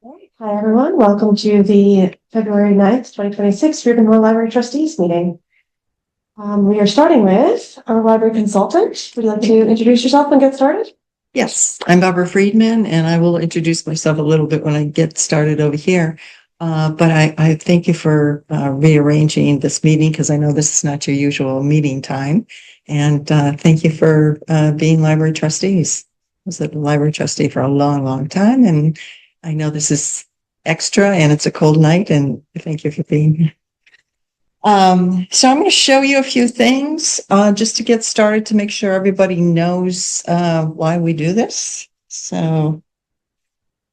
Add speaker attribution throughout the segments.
Speaker 1: Hi, everyone. Welcome to the February 9th, 2026 Reuben-Roy Library Trustees meeting. We are starting with our library consultant. Would you like to introduce yourself and get started?
Speaker 2: Yes, I'm Barbara Friedman, and I will introduce myself a little bit when I get started over here. But I thank you for rearranging this meeting because I know this is not your usual meeting time. And thank you for being library trustees. I was a library trustee for a long, long time, and I know this is extra and it's a cold night, and thank you for being here. So I'm going to show you a few things just to get started to make sure everybody knows why we do this. So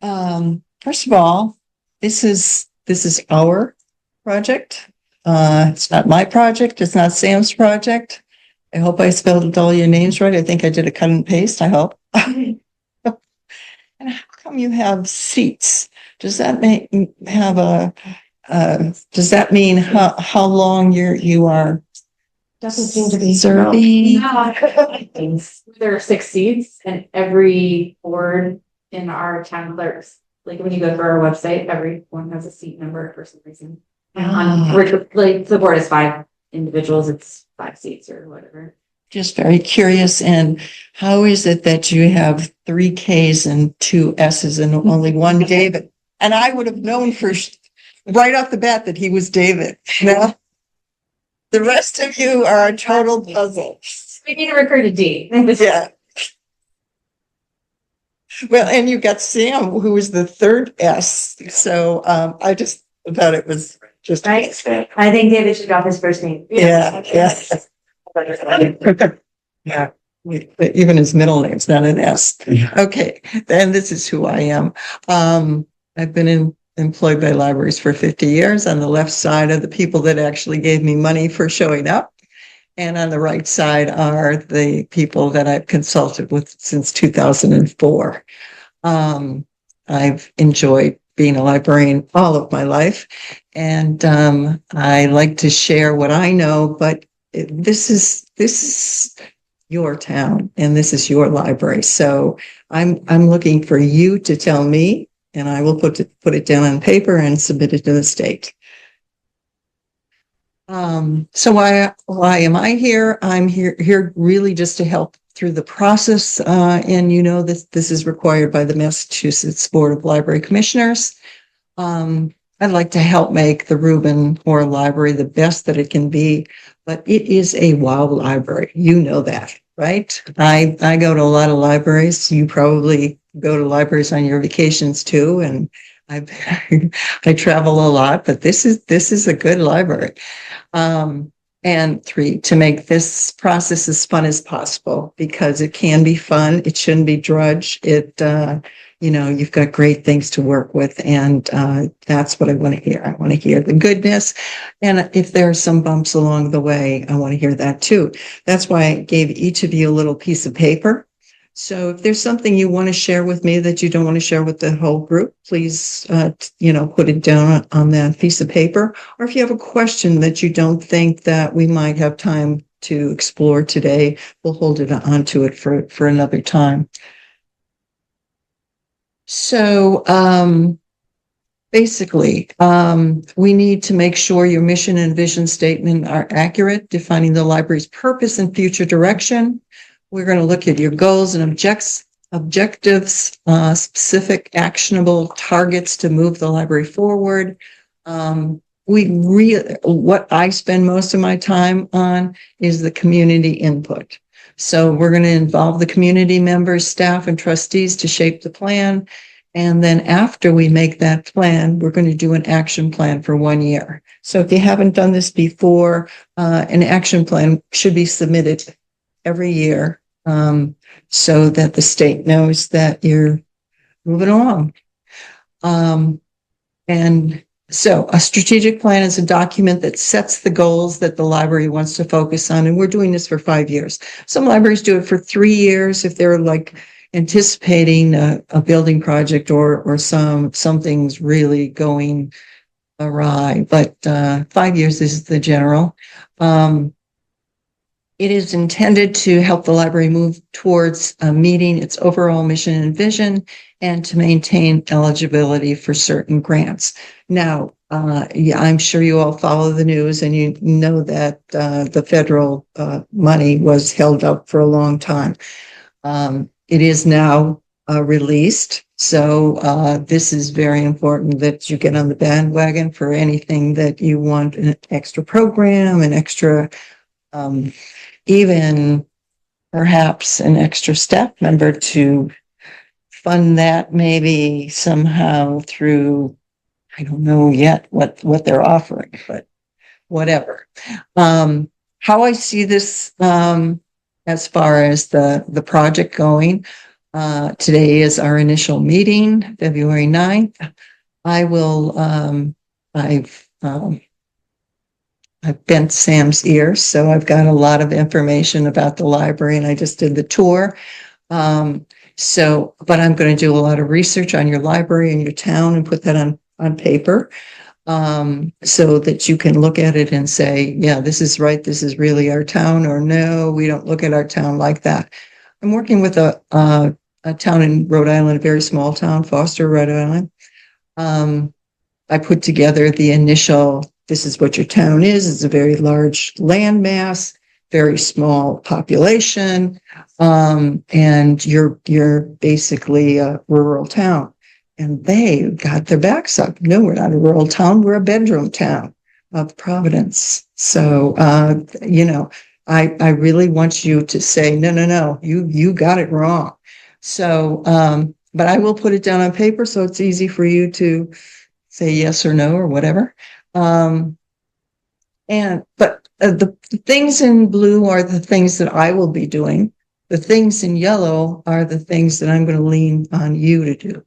Speaker 2: first of all, this is our project. It's not my project. It's not Sam's project. I hope I spelled all your names right. I think I did a cut and paste. I hope. And how come you have seats? Does that does that mean how long you are
Speaker 1: Doesn't seem to be
Speaker 2: serving?
Speaker 3: No, there are 6 seats, and every board in our town clerks, like when you go through our website, everyone has a seat number for some reason. Like the board is 5 individuals, it's 5 seats or whatever.
Speaker 2: Just very curious. And how is it that you have 3 Ks and 2 S's and only one David? And I would have known right off the bat that he was David. No? The rest of you are a total puzzle.
Speaker 3: We need to recruit a D.
Speaker 2: Yeah. Well, and you got Sam, who was the 3rd S. So I just thought it was just
Speaker 4: right. I think David should drop his first name.
Speaker 2: Yeah. Yeah. Even his middle name's not an S. Okay, then this is who I am. I've been employed by libraries for 50 years. On the left side are the people that actually gave me money for showing up. And on the right side are the people that I've consulted with since 2004. I've enjoyed being a librarian all of my life. And I like to share what I know, but this is your town and this is your library. So I'm looking for you to tell me, and I will put it down on paper and submit it to the state. So why am I here? I'm here really just to help through the process. And you know, this is required by the Massachusetts Board of Library Commissioners. I'd like to help make the Reuben-Orr Library the best that it can be, but it is a wow library. You know that, right? I go to a lot of libraries. You probably go to libraries on your vacations too, and I travel a lot, but this is a good library. And 3, to make this process as fun as possible, because it can be fun. It shouldn't be drudge. You've got great things to work with, and that's what I want to hear. I want to hear the goodness, and if there are some bumps along the way, I want to hear that too. That's why I gave each of you a little piece of paper. So if there's something you want to share with me that you don't want to share with the whole group, please, put it down on that piece of paper. Or if you have a question that you don't think that we might have time to explore today, we'll hold it onto it for another time. So basically, we need to make sure your mission and vision statement are accurate, defining the library's purpose and future direction. We're going to look at your goals and objectives, specific actionable targets to move the library forward. What I spend most of my time on is the community input. So we're going to involve the community members, staff, and trustees to shape the plan. And then after we make that plan, we're going to do an action plan for 1 year. So if you haven't done this before, an action plan should be submitted every year, so that the state knows that you're moving along. And so a strategic plan is a document that sets the goals that the library wants to focus on. And we're doing this for 5 years. Some libraries do it for 3 years if they're like anticipating a building project or something's really going awry. But 5 years is the general. It is intended to help the library move towards meeting its overall mission and vision and to maintain eligibility for certain grants. Now, yeah, I'm sure you all follow the news and you know that the federal money was held up for a long time. It is now released. So this is very important that you get on the bandwagon for anything that you want, an extra program, an extra even perhaps an extra staff member to fund that maybe somehow through, I don't know yet what they're offering, but whatever. How I see this as far as the project going, today is our initial meeting, February 9th. I will, I've bent Sam's ears, so I've got a lot of information about the library, and I just did the tour. But I'm going to do a lot of research on your library and your town and put that on paper, so that you can look at it and say, yeah, this is right. This is really our town, or no, we don't look at our town like that. I'm working with a town in Rhode Island, a very small town, Foster, Rhode Island. I put together the initial, this is what your town is. It's a very large landmass, very small population, and you're basically a rural town. And they got their backs up. No, we're not a rural town. We're a bedroom town of Providence. So, I really want you to say, no, you got it wrong. So, but I will put it down on paper so it's easy for you to say yes or no or whatever. But the things in blue are the things that I will be doing. The things in yellow are the things that I'm going to lean on you to do.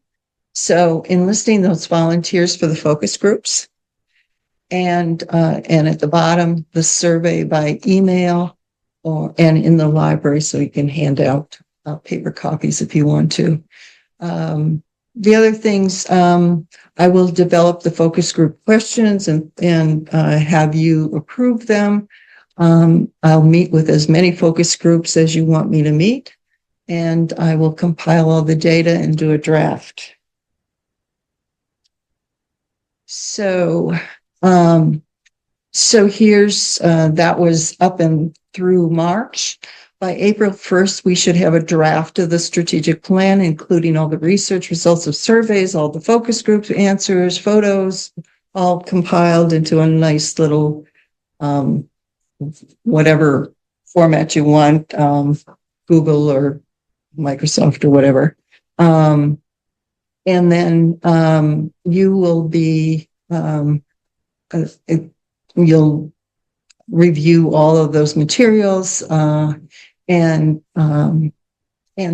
Speaker 2: So enlisting those volunteers for the focus groups, and at the bottom, the survey by email and in the library, so you can hand out paper copies if you want to. The other things, I will develop the focus group questions and have you approve them. I'll meet with as many focus groups as you want me to meet, and I will compile all the data and do a draft. So here's, that was up and through March. By April 1st, we should have a draft of the strategic plan, including all the research results of surveys, all the focus group answers, photos, all compiled into a nice little, whatever format you want, Google or Microsoft or whatever. And then you will be, you'll review all of those materials and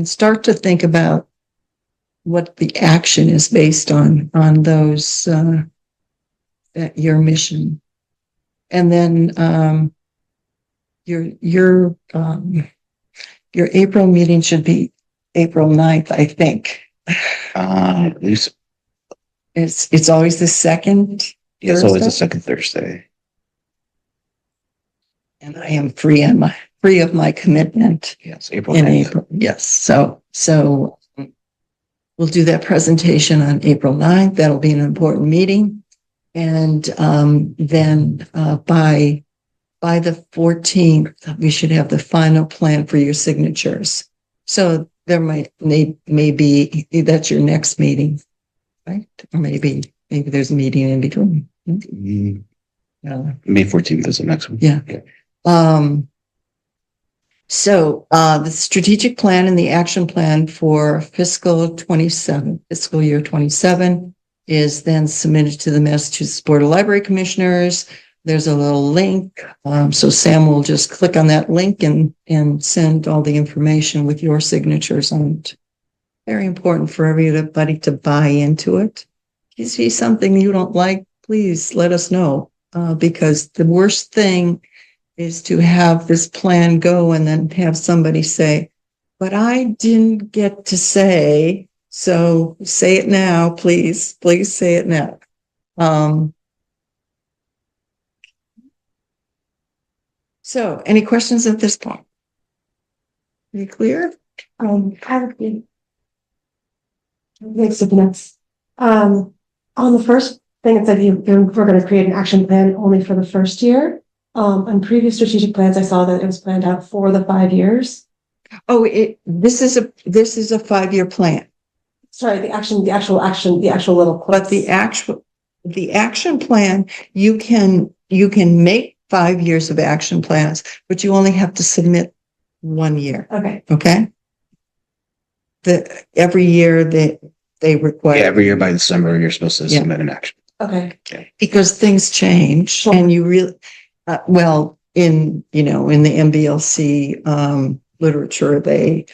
Speaker 2: start to think about what the action is based on those, your mission. And then your April meeting should be April 9th, I think. It's always the second.
Speaker 5: It's always the second Thursday.
Speaker 2: And I am free of my commitment.
Speaker 5: Yes, April
Speaker 2: in
Speaker 5: 9th.
Speaker 2: April. Yes. So we'll do that presentation on April 9th. That'll be an important meeting. And then by the 14th, we should have the final plan for your signatures. So there may be, that's your next meeting, right? Or maybe there's a meeting in between.
Speaker 5: May 14th is the next one.
Speaker 2: Yeah. So the strategic plan and the action plan for fiscal year 27 is then submitted to the Massachusetts Board of Library Commissioners. There's a little link. So Sam will just click on that link and send all the information with your signatures on it. Very important for everybody to buy into it. If you see something you don't like, please let us know. Because the worst thing is to have this plan go and then have somebody say, but I didn't get to say, so say it now, please say it now. So any questions at this point? Pretty clear?
Speaker 1: I would be. Thanks, Subnets. On the first thing, it said we're going to create an action plan only for the first year. On previous strategic plans, I saw that it was planned out for the 5 years.
Speaker 2: Oh, this is a 5-year plan,
Speaker 1: Sorry, the actual little.
Speaker 2: but the action plan, you can make 5 years of action plans, but you only have to submit 1 year.
Speaker 1: Okay.
Speaker 2: Okay. Every year they require.
Speaker 5: Yeah, every year by December, you're supposed to
Speaker 2: Yeah.
Speaker 5: submit an action.
Speaker 1: Okay.
Speaker 2: Because things change,
Speaker 1: Sure.
Speaker 2: and you really, well, in the MBLC literature, they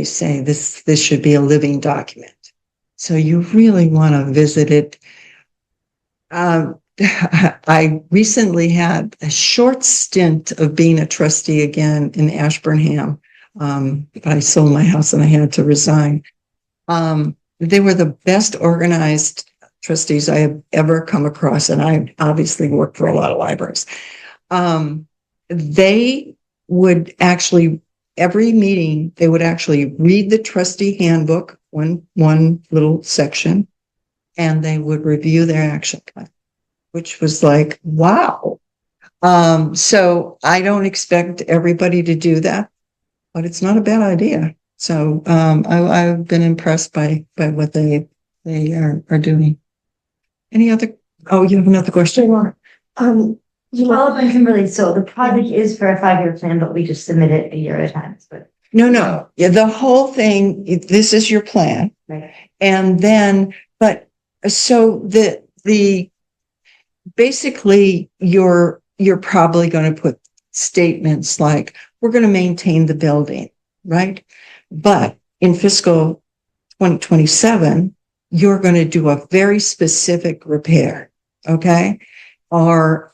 Speaker 2: say this should be a living document. So you really want to visit it. I recently had a short stint of being a trustee again in Ashburnham. But I sold my house and I had to resign. They were the best organized trustees I have ever come across, and I obviously worked for a lot of libraries. They would actually, every meeting, they would actually read the trustee handbook, one little section, and they would review their action plan, which was like, wow. So I don't expect everybody to do that, but it's not a bad idea. So I've been impressed by what they are doing. Any other? Oh, you have another question?
Speaker 4: Follow up on Kimberly. So the project is for a 5-year plan, but we just submit it a year at a time. But
Speaker 2: No. Yeah, the whole thing. This is your plan,
Speaker 4: right.
Speaker 2: And then, but so the basically you're probably going to put statements like, we're going to maintain the building, right? But in fiscal 2027, you're going to do a very specific repair, okay? Or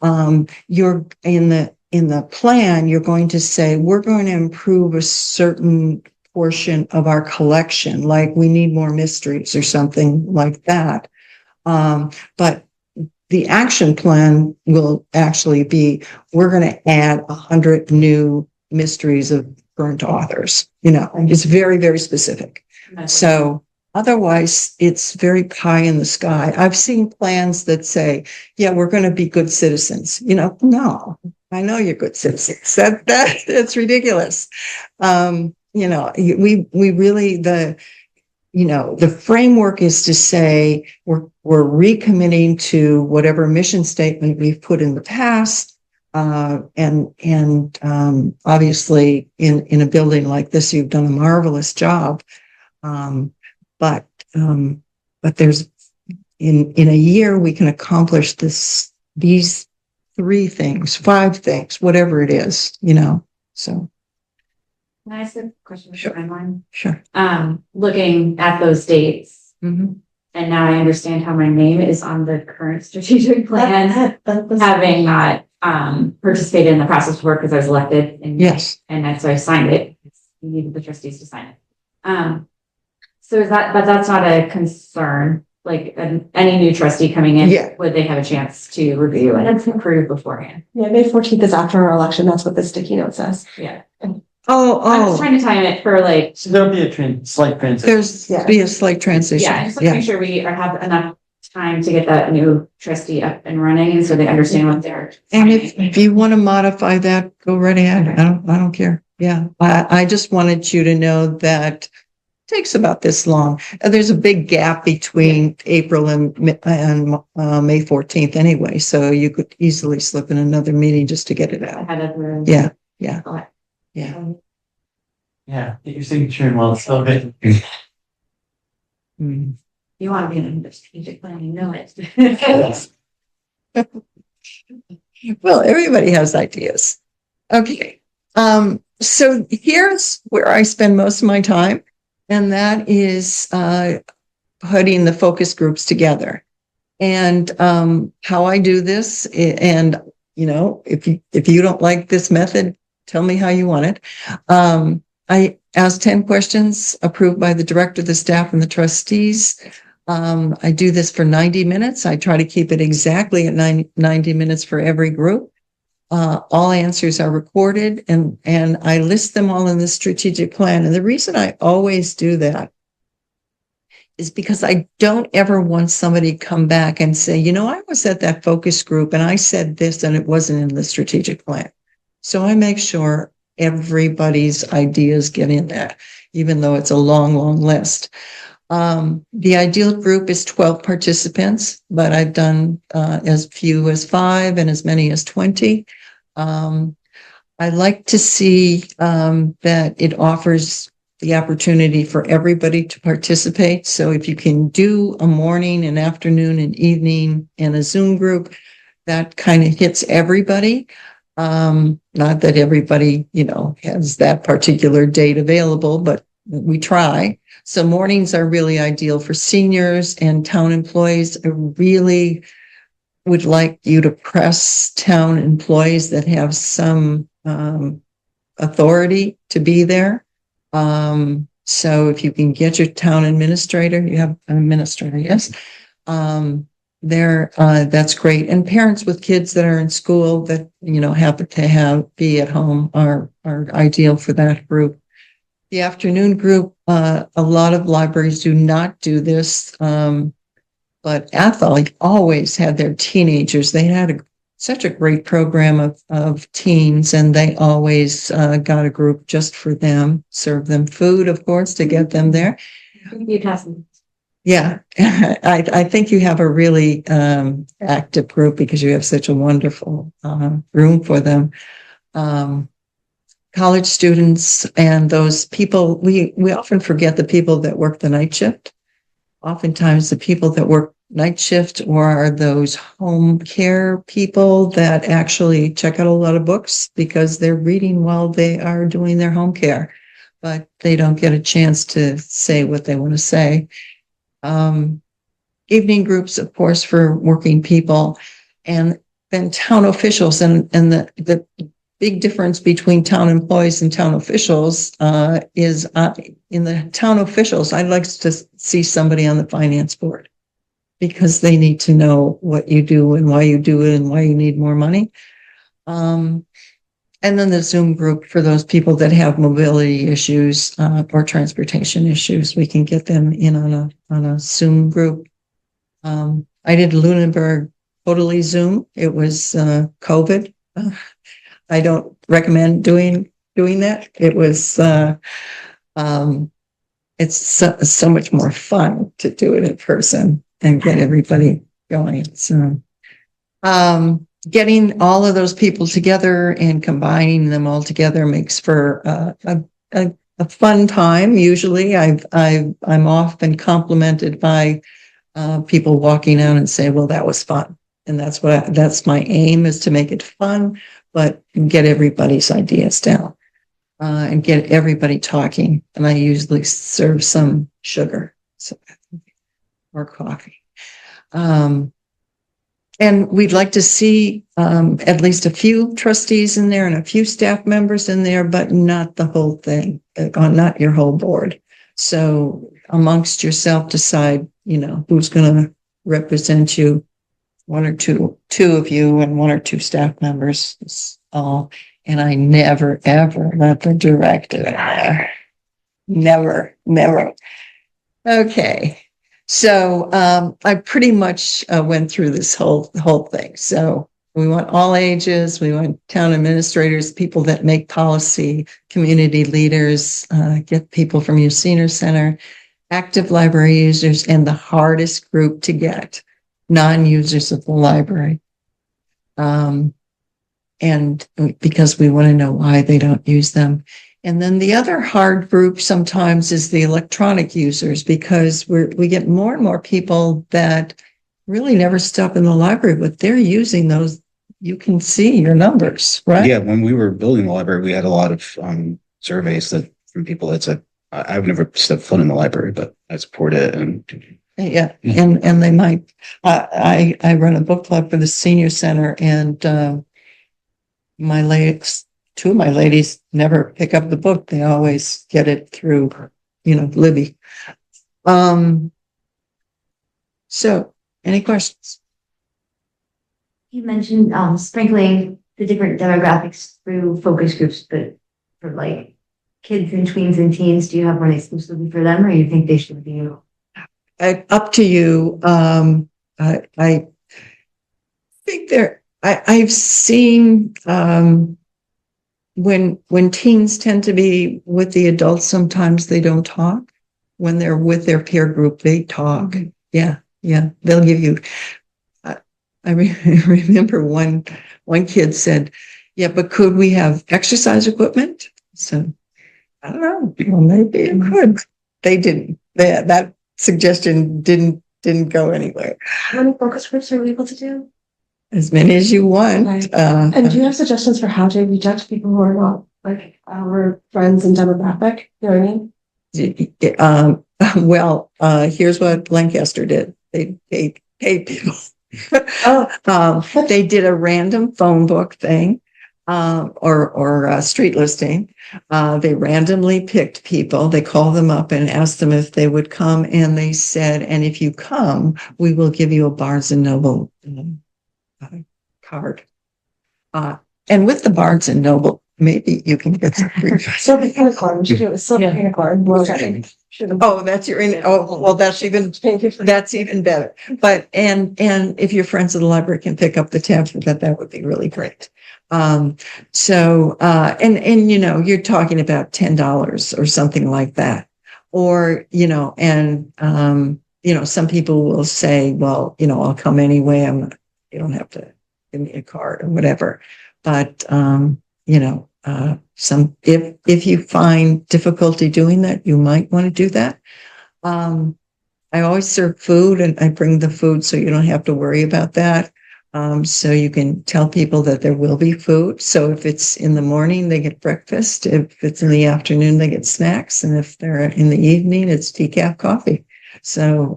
Speaker 2: you're in the plan, you're going to say, we're going to improve a certain portion of our collection, like we need more mysteries or something like that. But the action plan will actually be, we're going to add 100 new mysteries of current authors. It's very, very specific. So otherwise, it's very pie in the sky. I've seen plans that say, yeah, we're going to be good citizens. No, I know you're good citizens. That's ridiculous. We really, the framework is to say we're recommitting to whatever mission statement we've put in the past. And obviously in a building like this, you've done a marvelous job. But there's in a year, we can accomplish these 3 things, 5 things, whatever it is, so.
Speaker 3: Can I ask a question?
Speaker 2: Sure.
Speaker 3: Timeline?
Speaker 2: Sure.
Speaker 3: Looking at those dates,
Speaker 2: Mm-hmm.
Speaker 3: and now I understand how my name is on the current strategic plan, having not participated in the process before because I was elected.
Speaker 2: Yes.
Speaker 3: And that's why I signed it. You needed the trustees to sign it. So but that's not a concern. Like any new trustee coming in,
Speaker 2: Yeah.
Speaker 3: would they have a chance to review and approve beforehand?
Speaker 1: Yeah, May 14th is after our election. That's what the sticky note says.
Speaker 3: Yeah. I'm just
Speaker 2: Oh,
Speaker 3: trying to time it for
Speaker 6: So there'll be a slight transition.
Speaker 2: there's be a slight transition.
Speaker 3: Yeah, I just want to make sure we have enough time to get that new trustee up and running, and so they understand what they're.
Speaker 2: And if you want to modify that, go right ahead. I don't care. Yeah. I just wanted you to know that it takes about this long. There's a big gap between April and May 14th anyway. So you could easily slip in another meeting just to get it out.
Speaker 3: Ahead of the.
Speaker 2: Yeah. Yeah.
Speaker 3: Okay.
Speaker 2: Yeah.
Speaker 6: Yeah, get your signature in while it's still good.
Speaker 2: Mm.
Speaker 3: You want to be in a strategic plan, you know it.
Speaker 2: Well, everybody has ideas. Okay. So here's where I spend most of my time, and that is putting the focus groups together. And how I do this, and if you don't like this method, tell me how you want it. I ask 10 questions approved by the director, the staff, and the trustees. I do this for 90 minutes. I try to keep it exactly at 90 minutes for every group. All answers are recorded and I list them all in the strategic plan. And the reason I always do that is because I don't ever want somebody to come back and say, you know, I was at that focus group and I said this and it wasn't in the strategic plan. So I make sure everybody's ideas get in there, even though it's a long, long list. The ideal group is 12 participants, but I've done as few as 5 and as many as 20. I like to see that it offers the opportunity for everybody to participate. So if you can do a morning, an afternoon, an evening, and a Zoom group, that kind of hits everybody. Not that everybody, you know, has that particular date available, but we try. So mornings are really ideal for seniors and town employees. I really would like you to press town employees that have some authority to be there. So if you can get your town administrator, you have an administrator, yes. That's great. And parents with kids that are in school that, you know, happen to be at home are ideal for that group. The afternoon group, a lot of libraries do not do this. But Athol always had their teenagers. They had such a great program of teens, and they always got a group just for them, serve them food, of course, to get them there. Yeah, I think you have a really active group because you have such a wonderful room for them. College students and those people, we often forget the people that work the night shift. Oftentimes the people that work night shift or are those home care people that actually check out a lot of books because they're reading while they are doing their home care, but they don't get a chance to say what they want to say. Evening groups, of course, for working people, and then town officials. And the big difference between town employees and town officials is in the town officials, I'd like to see somebody on the finance board because they need to know what you do and why you do it and why you need more money. And then the Zoom group for those people that have mobility issues or transportation issues, we can get them in on a Zoom group. I did Lunenburg totally Zoom. It was COVID. I don't recommend doing that. It was it's so much more fun to do it in person and get everybody going. So getting all of those people together and combining them all together makes for a fun time. Usually I'm often complimented by people walking out and say, well, that was fun. And that's my aim, is to make it fun, but get everybody's ideas down and get everybody talking. And I usually serve some sugar or coffee. And we'd like to see at least a few trustees in there and a few staff members in there, but not the whole thing, not your whole board. So amongst yourself, decide, you know, who's going to represent you. One or two of you and 1 or 2 staff members is all. And I never, ever let the director in there. Never. Okay. So I pretty much went through this whole thing. So we want all ages. We want town administrators, people that make policy, community leaders, get people from your senior center, active library users, and the hardest group to get, non-users of the library. And because we want to know why they don't use them. And then the other hard group sometimes is the electronic users, because we get more and more people that really never stop in the library, but they're using those. You can see your numbers, right?
Speaker 5: Yeah, when we were building the library, we had a lot of surveys from people that said, I've never stepped foot in the library, but I support it. And
Speaker 2: yeah, and they might. I run a book club for the senior center, and two of my ladies never pick up the book. They always get it through, Libby. So any questions?
Speaker 4: You mentioned sprinkling the different demographics through focus groups, but for like kids and tweens and teens, do you have one exclusively for them, or you think they should be?
Speaker 2: Up to you. I think I've seen, when teens tend to be with the adults, sometimes they don't talk. When they're with their peer group, they talk. Yeah. They'll give you, remember one kid said, yeah, but could we have exercise equipment? So I don't know. Well, maybe it could. They didn't. That suggestion didn't go anywhere.
Speaker 1: How many focus groups are we able to do?
Speaker 2: As many as you want.
Speaker 1: Okay. And do you have suggestions for how to reach out to people who are not like our friends and demographic? You know what I mean?
Speaker 2: Well, here's what Lancaster did. They paid people. They did a random phone book thing, or street listing. They randomly picked people. They called them up and asked them if they would come, and they said, "And if you come, we will give you a Barnes and Noble card." And with the Barnes and Noble, maybe you can get some free.
Speaker 1: Silver unicorn. We should do it with silver unicorn.
Speaker 2: Oh, that's well, that's even better. But, and if your friends at the library can pick up the tab for that would be really great. So, and, you know, you're talking about $10 or something like that. Or, you know, and, you know, some people will say, well, you know, I'll come anyway. You don't have to give me a card or whatever. But, you know, if you find difficulty doing that, you might want to do that. I always serve food, and I bring the food so you don't have to worry about that. So you can tell people that there will be food. So if it's in the morning, they get breakfast. If it's in the afternoon, they get snacks. And if they're in the evening, it's decaf coffee. So,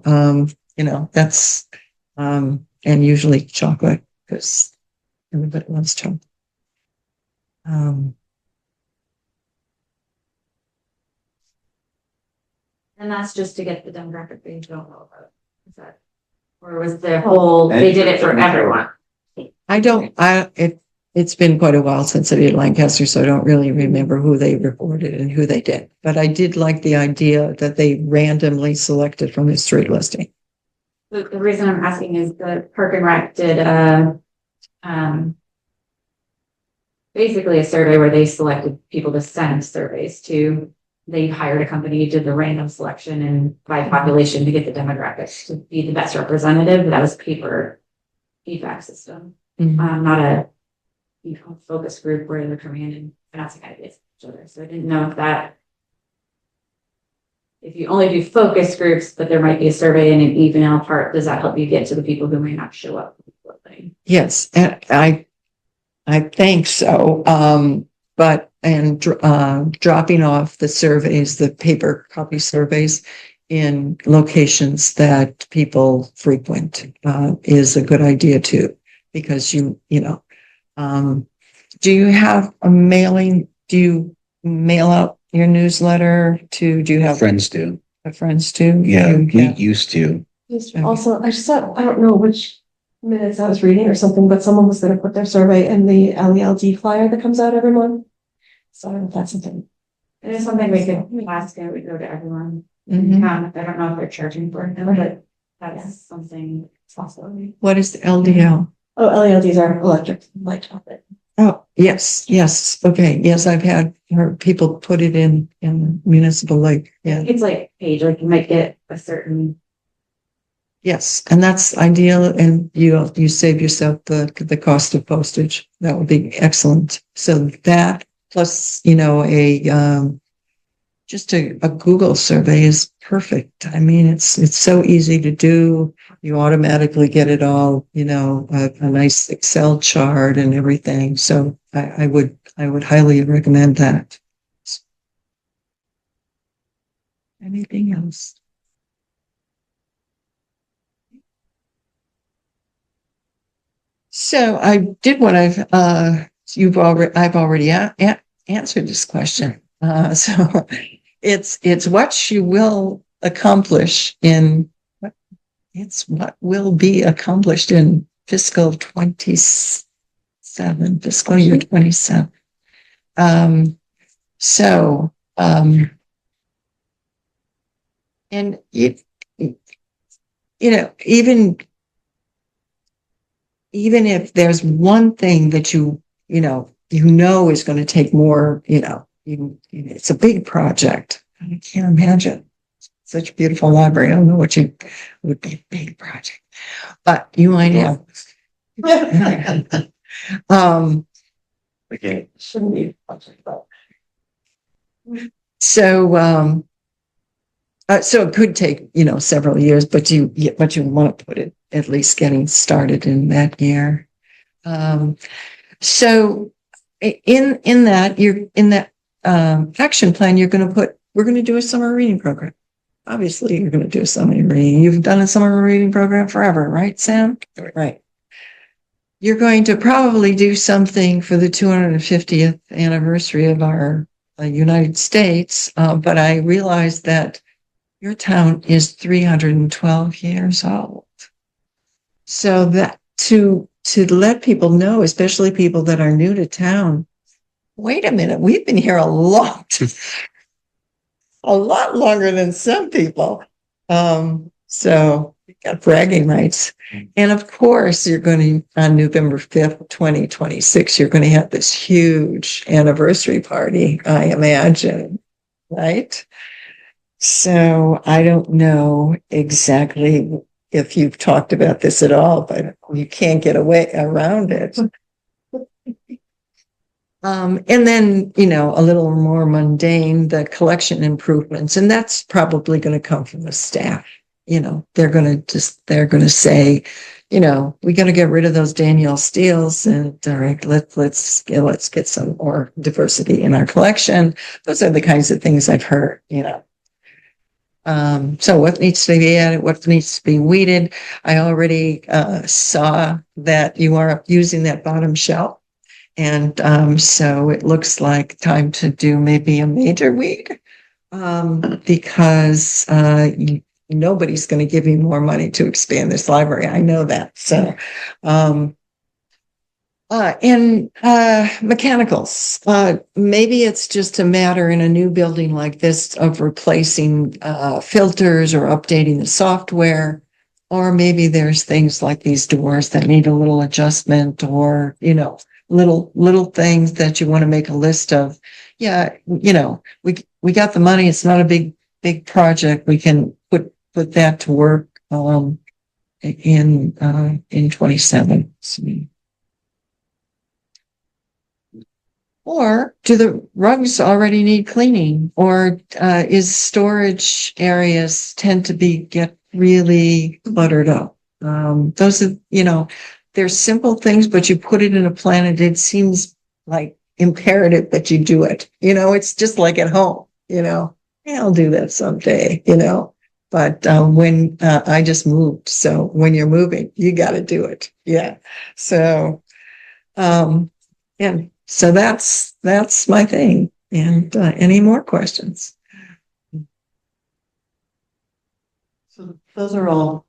Speaker 2: you know, that's, and usually chocolate, because everybody loves chocolate.
Speaker 3: And that's just to get the demographic they don't know about. Is that, or was the whole, they did it for everyone?
Speaker 2: It's been quite a while since I did Lancaster, so I don't really remember who they reported and who they did. But I did like the idea that they randomly selected from the street listing.
Speaker 3: The reason I'm asking is the Park and Rec did basically a survey where they selected people to send surveys to. They hired a company, did the random selection and by population to get the demographics to be the best representative. That was paper feedback system, not a focus group where they're coming in and bouncing ideas each other. So I didn't know if you only do focus groups, but there might be a survey and an email part, does that help you get to the people who may not show up?
Speaker 2: Yes, and I think so. But dropping off the surveys, the paper copy surveys in locations that people frequent is a good idea too, because you know, do you have a mailing? Do you mail out your newsletter do you have
Speaker 5: Friends do.
Speaker 2: Friends too?
Speaker 5: Yeah, we used to.
Speaker 1: Also, I just thought, I don't know which minutes I was reading or something, but someone was going to put their survey in the LELD flyer that comes out every month. So I don't know if that's something.
Speaker 3: It is something we could ask it, we go to everyone. I don't know if they're charging for it, but that's something possible.
Speaker 2: What is the LDL?
Speaker 1: Oh, LELDs are electric light topic.
Speaker 2: Oh, yes. Okay. Yes, I've heard people put it in municipal lake. Yeah.
Speaker 3: It's like page, like you might get a certain.
Speaker 2: Yes, and that's ideal, and you save yourself the cost of postage. That would be excellent. So that plus, you know, just a Google survey is perfect. I mean, it's so easy to do. You automatically get it all, you know, a nice Excel chart and everything. So I would highly recommend that. Anything else? So I did what I've already answered this question. So it's what you will accomplish what will be accomplished in fiscal 26. 27, fiscal year 27. So, and even if there's one thing that is going to take more, it's a big project. I can't imagine such a beautiful library. I don't know what would be a big project, but you might have.
Speaker 6: Okay.
Speaker 1: Shouldn't be. a project, but-
Speaker 2: So it could take, several years, but you want to put it at least getting started in that year. So in that action plan, we're going to do a summer reading program. Obviously, you're going to do a summer reading. You've done a summer reading program forever, right, Sam? Right. You're going to probably do something for the 250th anniversary of our United States, but I realized that your town is 312 years old. So that to let people know, especially people that are new to town, wait a minute, we've been here a lot longer than some people. So you got bragging rights. And of course, you're going to, on November 5th, 2026, you're going to have this huge anniversary party, I imagine, right? So I don't know exactly if you've talked about this at all, but you can't get away around it. And then, a little more mundane, the collection improvements, and that's probably going to come from the staff. They're going to say, we got to get rid of those Danielle Steels, and all right, let's get some more diversity in our collection. Those are the kinds of things I've heard, So what needs to be added, what needs to be weeded? I already saw that you are using that bottom shelf. And so it looks like time to do maybe a major weed because nobody's going to give you more money to expand this library. I know that. So, and mechanicals, maybe it's just a matter in a new building like this of replacing filters or updating the software. Or maybe there's things like these doors that need a little adjustment or, little things that you want to make a list of. Yeah, we got the money. It's not a big project. We can put that to work in 27. Or do the rugs already need cleaning? Or is storage areas tend to get really cluttered up? Those are, they're simple things, but you put it in a plan and it seems like imperative that you do it. It's just like at home, yeah, I'll do that someday, but when I just moved. So when you're moving, you got to do it. Yeah. So, and so that's my thing. And any more questions?
Speaker 6: So those are all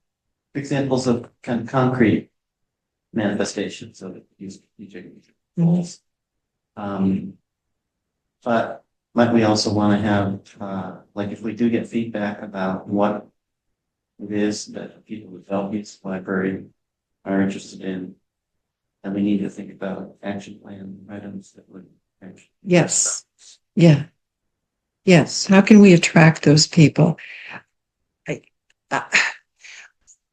Speaker 6: examples of kind of concrete manifestations of these strategic goals. But might we also want to have, like, if we do get feedback about what it is that people who develop this library are interested in, then we need to think about action plan items that would actually.
Speaker 2: Yes. Yeah. Yes. How can we attract those people?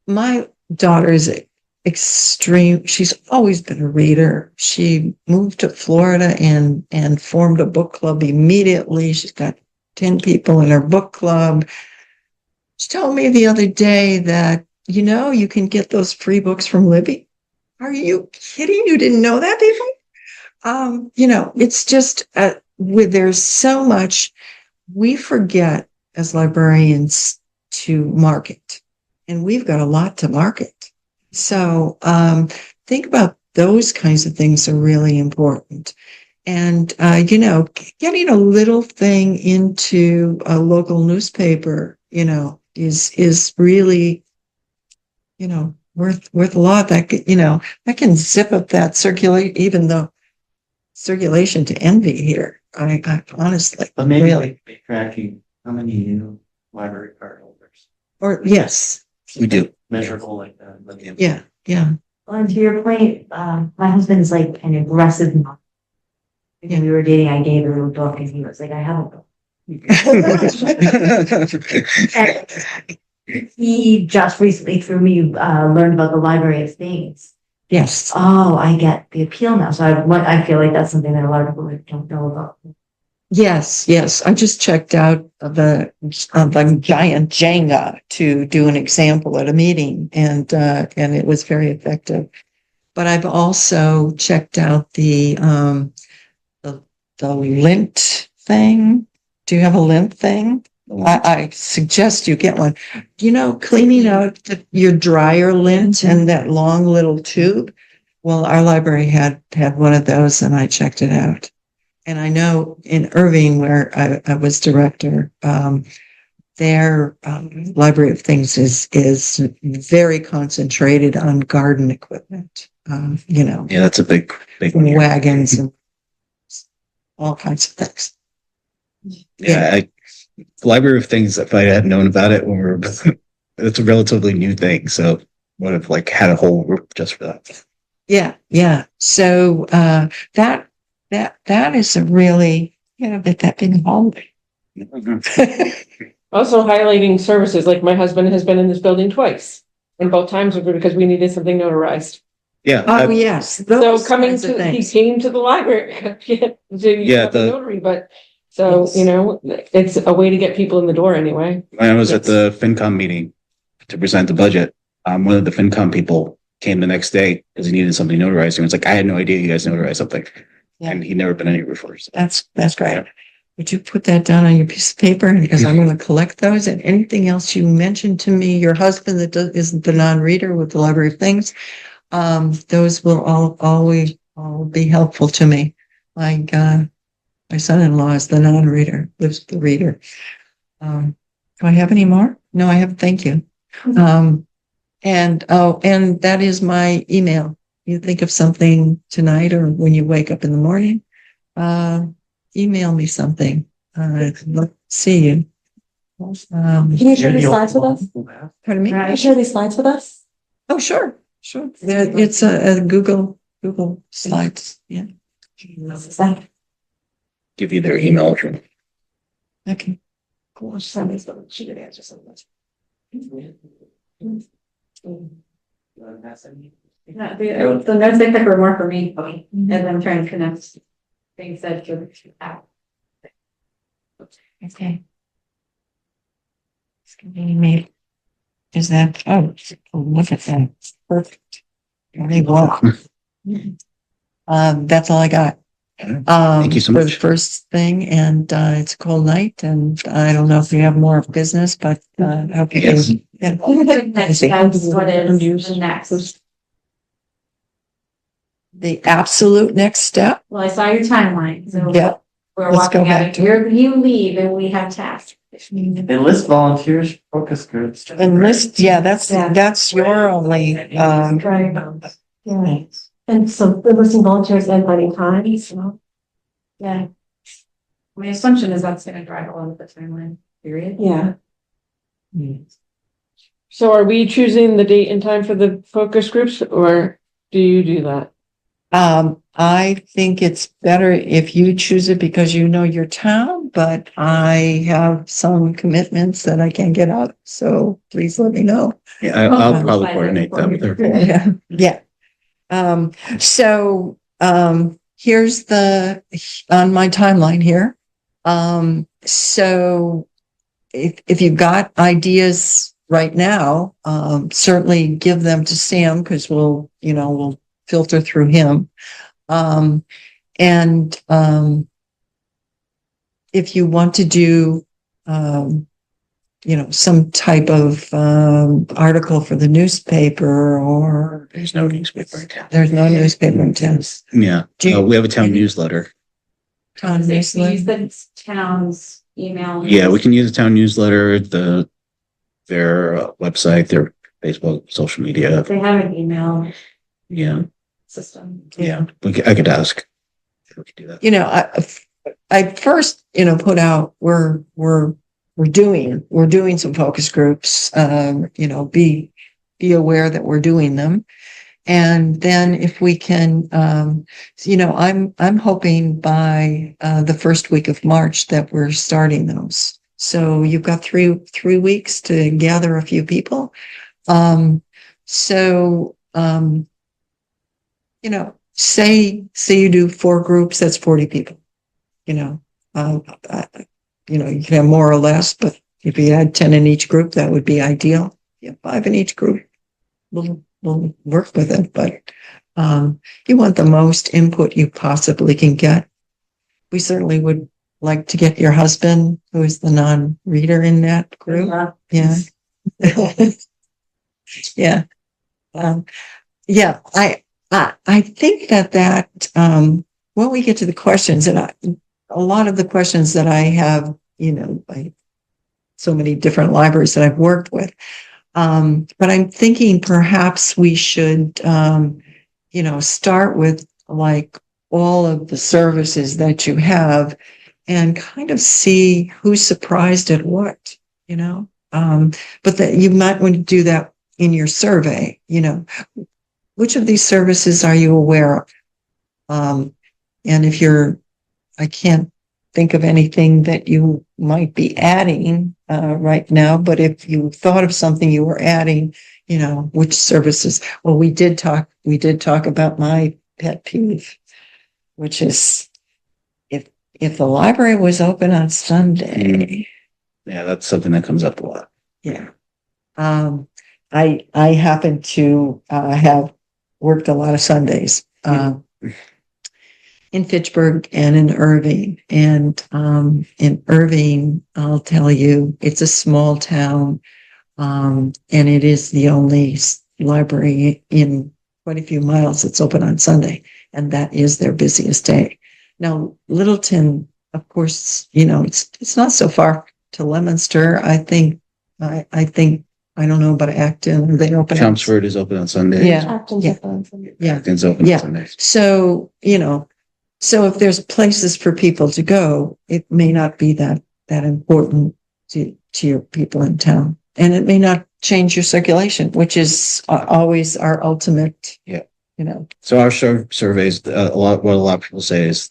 Speaker 2: My daughter is extreme. She's always been a reader. She moved to Florida and formed a book club immediately. She's got 10 people in her book club. She told me the other day that, you can get those free books from Libby. Are you kidding? You didn't know that, people? It's just there's so much we forget as librarians to market, and we've got a lot to market. So think about those kinds of things are really important. And, getting a little thing into a local newspaper, is really, worth a lot. That could, I can zip up that even though circulation to envy here. I honestly,
Speaker 6: But maybe
Speaker 2: really,
Speaker 6: be tracking how many new library card holders,
Speaker 2: or yes,
Speaker 5: We do.
Speaker 6: measurable like that.
Speaker 2: yeah.
Speaker 4: Well, and to your point, my husband's like an aggressive mom. When we were dating, I gave him a book and he was like, I have a book. And he just recently through me, learned about the Library of Things.
Speaker 2: Yes.
Speaker 4: Oh, I get the appeal now. So I feel like that's something that a lot of people don't know about.
Speaker 2: Yes. I just checked out the giant Jenga to do an example at a meeting, and it was very effective. But I've also checked out the lint thing. Do you have a lint thing? I suggest you get one. Cleaning out your dryer lint and that long little tube. Well, our library had one of those, and I checked it out. And I know in Irving, where I was director, their Library of Things is very concentrated on garden equipment.
Speaker 5: Yeah, that's a big one here.
Speaker 2: Wagons and all kinds of things.
Speaker 5: Yeah, the Library of Things, if I had known about it when it's a relatively new thing, so would have had a whole group just for that.
Speaker 2: Yeah. So that is a really that big holiday.
Speaker 7: Also highlighting services, like my husband has been in this building twice, and both times were because we needed something notarized.
Speaker 5: Yeah.
Speaker 2: Oh yes.
Speaker 7: So he came to the library.
Speaker 5: Yeah,
Speaker 7: the notary, but so
Speaker 2: Yes.
Speaker 7: it's a way to get people in the door anyway.
Speaker 5: When I was at the FinCom meeting to present the budget, one of the FinCom people came the next day because he needed something notarized. And was like, I had no idea you guys notarized something.
Speaker 2: Yeah.
Speaker 5: And he'd never been anywhere before. So.
Speaker 2: That's great. Would you put that down on your piece of paper? Because I'm going to collect those, and anything else you mentioned to me, your husband that isn't the non-reader with the Library of Things, those will all be helpful to me. My son-in-law is the non-reader, lives with the reader. Do I have any more? No, I have. Thank you. And that is my email. You think of something tonight or when you wake up in the morning, email me something. Let's see you.
Speaker 1: Can you share these slides with us?
Speaker 2: Pardon me?
Speaker 1: Can you share these slides with us?
Speaker 2: Oh, sure. It's a Google Slides. Yeah.
Speaker 5: Give you their email address.
Speaker 2: Okay.
Speaker 1: Cool. She did answer some of this.
Speaker 3: No, the notes I took were more for me, as I'm trying to connect things that to the app.
Speaker 2: Okay. It's gonna be me. Is that, look at that. Perfect. Very well. That's all I got.
Speaker 5: Thank you so
Speaker 2: For the
Speaker 5: much.
Speaker 2: first thing, and it's a cold night, and I don't know if we have more business, but I hope you
Speaker 5: Yes.
Speaker 2: guys. Yeah.
Speaker 3: That's what is the next.
Speaker 2: The absolute next step.
Speaker 3: Well, I saw your timeline, so
Speaker 2: Yeah.
Speaker 3: we're
Speaker 2: Let's go
Speaker 3: walking
Speaker 2: back
Speaker 3: out.
Speaker 2: to
Speaker 3: You leave and we have tasks.
Speaker 6: Enlist volunteers, focus groups.
Speaker 2: Enlist, that's your only,
Speaker 1: Right. Yeah. And so enlisting volunteers and finding time, so. Yeah.
Speaker 3: My assumption is that's gonna drive a lot of the timeline, period.
Speaker 1: Yeah.
Speaker 7: So are we choosing the date and time for the focus groups, or do you do that?
Speaker 2: I think it's better if you choose it because you know your town, but I have some commitments that I can't get out, so please let me know.
Speaker 5: Yeah, I'll probably coordinate that with her.
Speaker 2: Yeah. So here's on my timeline here. So if you've got ideas right now, certainly give them to Sam because we'll filter through him. And if you want to do some type of article for the newspaper, or
Speaker 5: There's no newspaper in town.
Speaker 2: there's no newspaper in town.
Speaker 5: Yeah.
Speaker 2: Do you-
Speaker 5: We have a town newsletter.
Speaker 2: Town
Speaker 3: Use
Speaker 2: newsletter.
Speaker 3: the town's email.
Speaker 5: Yeah, we can use the town newsletter, their website, Facebook, social media.
Speaker 3: They have an email
Speaker 5: Yeah,
Speaker 3: system.
Speaker 5: yeah. I could ask. We could do that.
Speaker 2: You know, I first, put out, we're doing some focus groups, be aware that we're doing them. And then if we can, I'm hoping by, the first week of March that we're starting those. So you've got three weeks to gather a few people. Um, so, say you do 4 groups, that's 40 people, you know, uh, uh, you can have more or less, but if you had 10 in each group, that would be ideal. You have 5 in each group. We'll work with it, but, you want the most input you possibly can get. We certainly would like to get your husband, who is the non-reader in that group. Yeah. Yeah. Yeah, I think that, when we get to the questions, and a lot of the questions that I have, by so many different libraries that I've worked with, but I'm thinking perhaps we should, start with like all of the services that you have and kind of see who's surprised at what, but that you might want to do that in your survey, which of these services are you aware of? And if I can't think of anything that you might be adding right now, but if you thought of something you were adding, which services? Well, we did talk about my pet peeve, which is if the library was open on Sunday.
Speaker 5: Yeah, that's something that comes up a lot.
Speaker 2: Yeah. I happen to have worked a lot of Sundays in Fitchburg and in Irving. And in Irving, I'll tell you, it's a small town, and it is the only library in quite a few miles that's open on Sunday, and that is their busiest day. Now, Littleton, of course, it's not so far to Leominster. I think I don't know about Acton. Are they open?
Speaker 5: Chelmsford is open on Sunday.
Speaker 2: Yeah.
Speaker 1: Acton's
Speaker 2: Yeah.
Speaker 1: open on Sunday.
Speaker 2: Yeah.
Speaker 5: Acton's open
Speaker 2: Yeah.
Speaker 5: on Sundays.
Speaker 2: So, so if there's places for people to go, it may not be that important to your people in town. And it may not change your circulation, which is always our ultimate.
Speaker 5: Yeah.
Speaker 2: So
Speaker 5: our surveys, what a lot of people say is,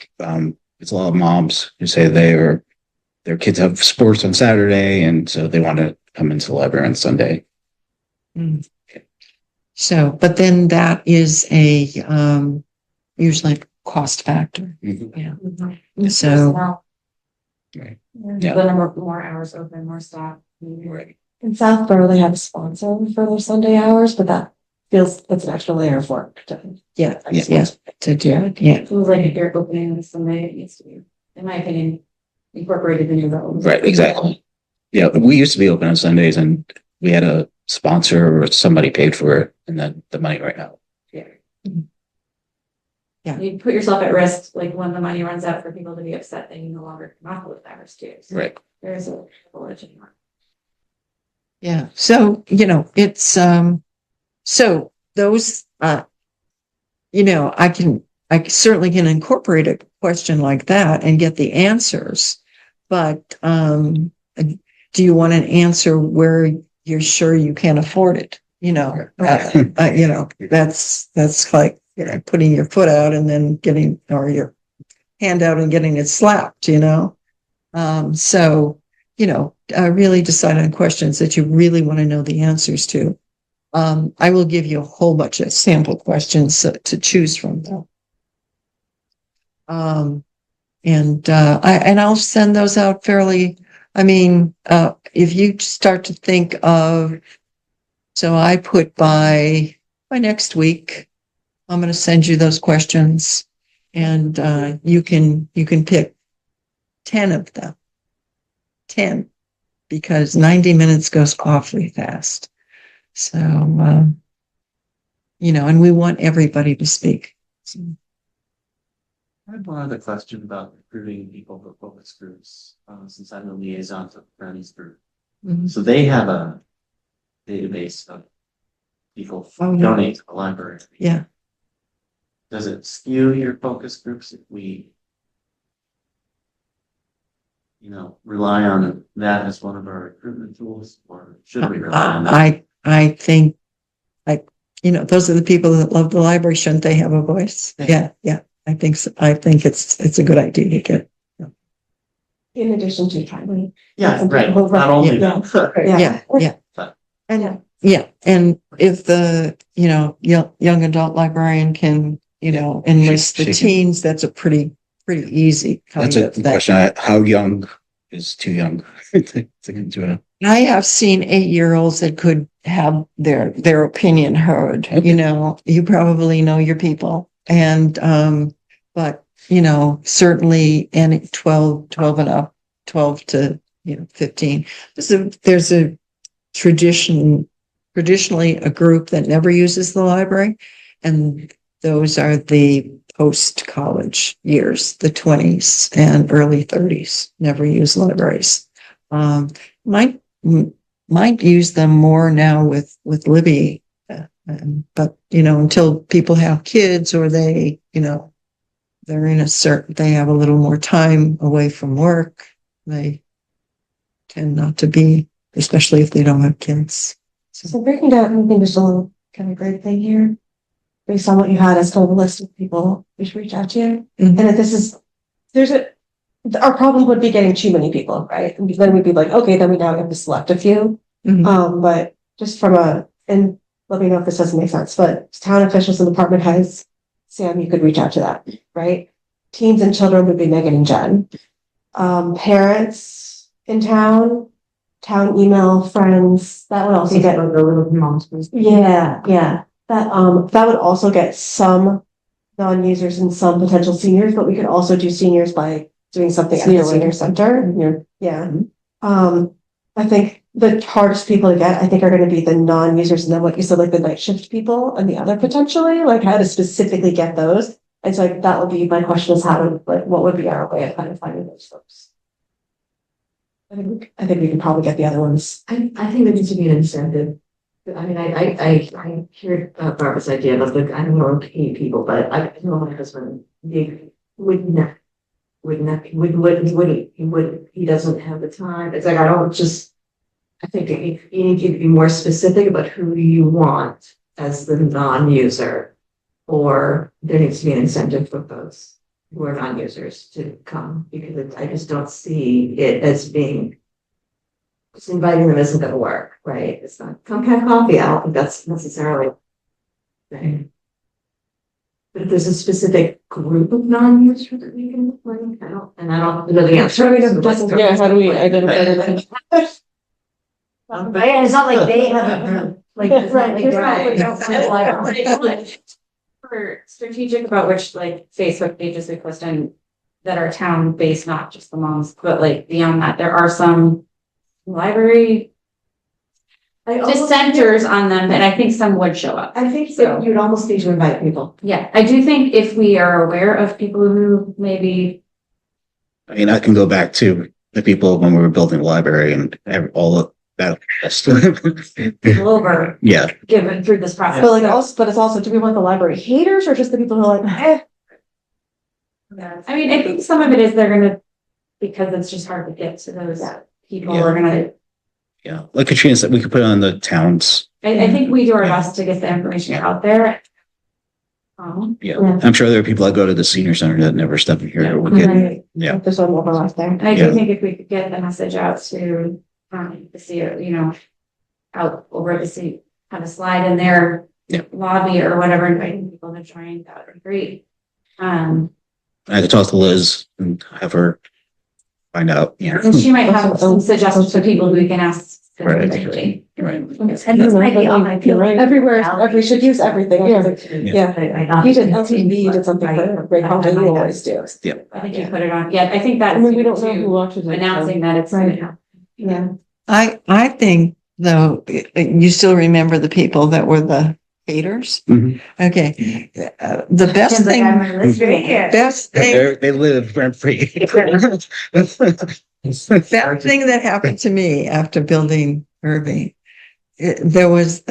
Speaker 5: it's a lot of moms who say their kids have sports on Saturday, and so they want to come into the library on Sunday.
Speaker 2: So, but then that is a usually cost factor.
Speaker 5: Mm-hmm.
Speaker 2: Yeah. So,
Speaker 5: Right.
Speaker 3: The number of more hours open, more staff.
Speaker 5: Right.
Speaker 1: In Southborough, they have a sponsor for their Sunday hours, but that's an extra layer of work.
Speaker 2: yeah, to do it. Yeah.
Speaker 3: It feels like if you're opening on Sunday, it needs to be, in my opinion, incorporated into the.
Speaker 5: Right. Exactly. Yeah. We used to be open on Sundays, and we had a sponsor or somebody paid for it, and then the money right now.
Speaker 2: Yeah.
Speaker 3: You put yourself at risk, like when the money runs out, for people to be upset that you no longer can offer with hours too. So
Speaker 5: Right.
Speaker 3: there's a privilege anymore.
Speaker 2: Yeah. So, it's, so those, I certainly can incorporate a question like that and get the answers, but, do you want an answer where you're sure you can afford it? That's like, putting your foot out and then or your hand out and getting it slapped, so, really decide on questions that you really want to know the answers to. I will give you a whole bunch of sample questions to choose from though. And I'll send those out fairly. If you start to think of, so I put by next week, I'm going to send you those questions, and you can pick 10 of them. 10, because 90 minutes goes awfully fast. So, and we want everybody to speak. So,
Speaker 6: I have one other question about recruiting people for focus groups, since I'm the liaison to the Friends group.
Speaker 2: mhm.
Speaker 6: So they have a database of people
Speaker 2: Oh, yeah.
Speaker 6: donate to the library.
Speaker 2: Yeah.
Speaker 6: Does it skew your focus groups if we, rely on that as one of our recruitment tools, or should we rely on that?
Speaker 2: I think, those are the people that love the library. Shouldn't they have a voice? Yeah, yeah. I think so. I think it's a good idea to get.
Speaker 1: In addition to timely.
Speaker 6: Yeah, right. Not only
Speaker 1: Yeah.
Speaker 6: that.
Speaker 2: Yeah. And yeah, and if the, young adult librarian can, enlist the
Speaker 5: She can-
Speaker 2: teens, that's a pretty easy kind
Speaker 5: That's a
Speaker 2: of thing.
Speaker 5: question. How young is too young to get to it?
Speaker 2: I have seen 8-year-olds that could have their opinion heard,
Speaker 5: Okay.
Speaker 2: you probably know your people. And, but, certainly any 12 and up, 12 to, 15. There's a traditionally a group that never uses the library. And those are the post-college years, the 20s and early 30s, never use libraries. Might use them more now with Libby, but until people have kids or they they're they have a little more time away from work, they tend not to be, especially if they don't have kids.
Speaker 1: So breaking down, I think there's a little kind of great thing here, based on what you had as kind of a list of people we should reach out to.
Speaker 2: Mhm.
Speaker 1: And if our problem would be getting too many people, right? And then we'd be like, okay, then we now have to select a few.
Speaker 2: Mhm.
Speaker 1: But just and let me know if this doesn't make sense, but town officials and department heads, Sam, you could reach out to that, right? Teens and children would be Megan and Jen. Parents in town email, friends, that would also get, yeah. That would also get some non-users and some potential seniors, but we could also do seniors by doing something at the senior center. Yeah. I think the hardest people to get, I think, are going to be the non-users, and then what you said, like the night shift people and the other potentially, like how to specifically get those. And so that would be my question, is what would be our way of kind of finding those folks? I think we can probably get the other ones.
Speaker 4: I think there needs to be an incentive. I mean, I hear Barbara's idea about I don't want to pay people, but I know my husband, he doesn't have the time. It's like, I think you need to be more specific about who you want as the non-user, or there needs to be an incentive for those who are non-users to come, because I just don't see it as being, just inviting them isn't going to work, right? It's not, come have coffee. I don't think that's necessarily thing. But if there's a specific group of non-users that we can, I don't know the answer.
Speaker 7: Yeah, how do we identify them?
Speaker 4: It's not like they have a group. Like, it's not like
Speaker 3: We're strategic about which Facebook pages we post in that are town based, not just the moms, but beyond that, there are some library dissenters on them, and I think some would show up.
Speaker 1: I think so. You'd almost need to invite people.
Speaker 3: Yeah, I do think if we are aware of people who maybe.
Speaker 5: I mean, I can go back to the people when we were building the library and all of that.
Speaker 3: Over.
Speaker 5: Yeah.
Speaker 3: Given through this process.
Speaker 1: But it's also, do we want the library haters or just the people who are like,
Speaker 3: Yeah. I mean, I think some of it is because it's just hard to get to those people.
Speaker 5: Yeah.
Speaker 3: We're gonna.
Speaker 5: Yeah, like Katrina said, we could put it on the towns.
Speaker 3: I think we do our best to get the information out there.
Speaker 5: Yeah, I'm sure there are people that go to the senior center that never step in here. Would get, yeah.
Speaker 1: There's some overlap there.
Speaker 3: And I do think if we could get the message out to see it, out over the city, have a slide in their lobby or whatever, inviting people to join, that would be great.
Speaker 5: I could talk to Liz and have her find out. Yeah,
Speaker 3: and she might have some suggestions for people who we can ask specifically.
Speaker 5: Right.
Speaker 4: And this might be on my field.
Speaker 1: Everywhere, we should use everything.
Speaker 4: Yeah.
Speaker 1: You did LTV, you did something for Great Holiday, you always do.
Speaker 5: Yeah.
Speaker 3: I think you put it on. Yeah, I think that's.
Speaker 7: We don't know who watches it.
Speaker 3: Announcing that it's going to happen.
Speaker 1: Yeah.
Speaker 2: I think though, you still remember the people that were the haters?
Speaker 5: Mhm.
Speaker 2: Okay. The best thing,
Speaker 5: They live rent free.
Speaker 2: that thing that happened to me after building Irving, there was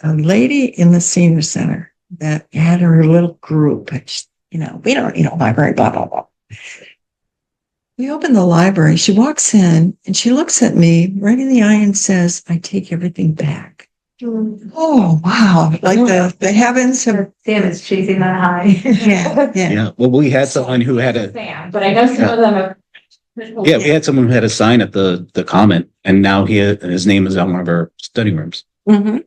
Speaker 2: a lady in the senior center that had her little group. And she, we don't need a library, blah, blah, blah. We open the library. She walks in and she looks at me right in the eye and says, I take everything back. Oh, wow. Like the heavens have.
Speaker 4: Sam is chasing that high.
Speaker 2: Yeah.
Speaker 5: Yeah, well, we had someone who had a,
Speaker 3: Sam, but I know some of them have.
Speaker 5: yeah, we had someone who had a sign at the comment, and now his name is on one of our study rooms.
Speaker 2: Mhm.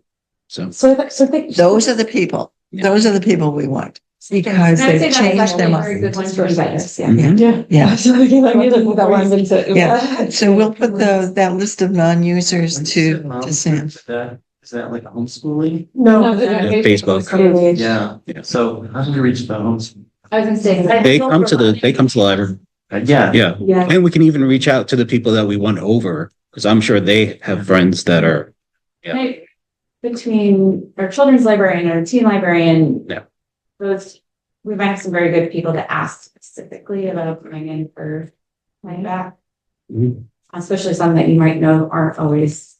Speaker 5: So,
Speaker 2: Those are the people. Those are the people we want because
Speaker 3: And I'd say
Speaker 2: they've
Speaker 3: that's
Speaker 2: changed
Speaker 3: actually
Speaker 2: their
Speaker 3: a very good
Speaker 2: mind.
Speaker 3: one for you guys. Yeah.
Speaker 5: mhm.
Speaker 7: Yeah.
Speaker 2: Yeah.
Speaker 7: I was looking like you look that one, but
Speaker 2: Yeah. So we'll put that list of non-users to Sam.
Speaker 6: Is that like a homeschooling?
Speaker 7: No.
Speaker 5: Facebook.
Speaker 6: Yeah,
Speaker 5: Yeah.
Speaker 6: so how do you reach the homes?
Speaker 3: I was gonna say.
Speaker 5: They come to the library.
Speaker 6: Yeah.
Speaker 5: Yeah.
Speaker 4: Yeah.
Speaker 5: And we can even reach out to the people that we won over, because I'm sure they have friends that are,
Speaker 3: Right. Between our children's librarian and our teen librarian.
Speaker 5: Yeah.
Speaker 3: Those, we might have some very good people to ask specifically about coming in for like that.
Speaker 5: Mhm.
Speaker 3: Especially some that you might know aren't always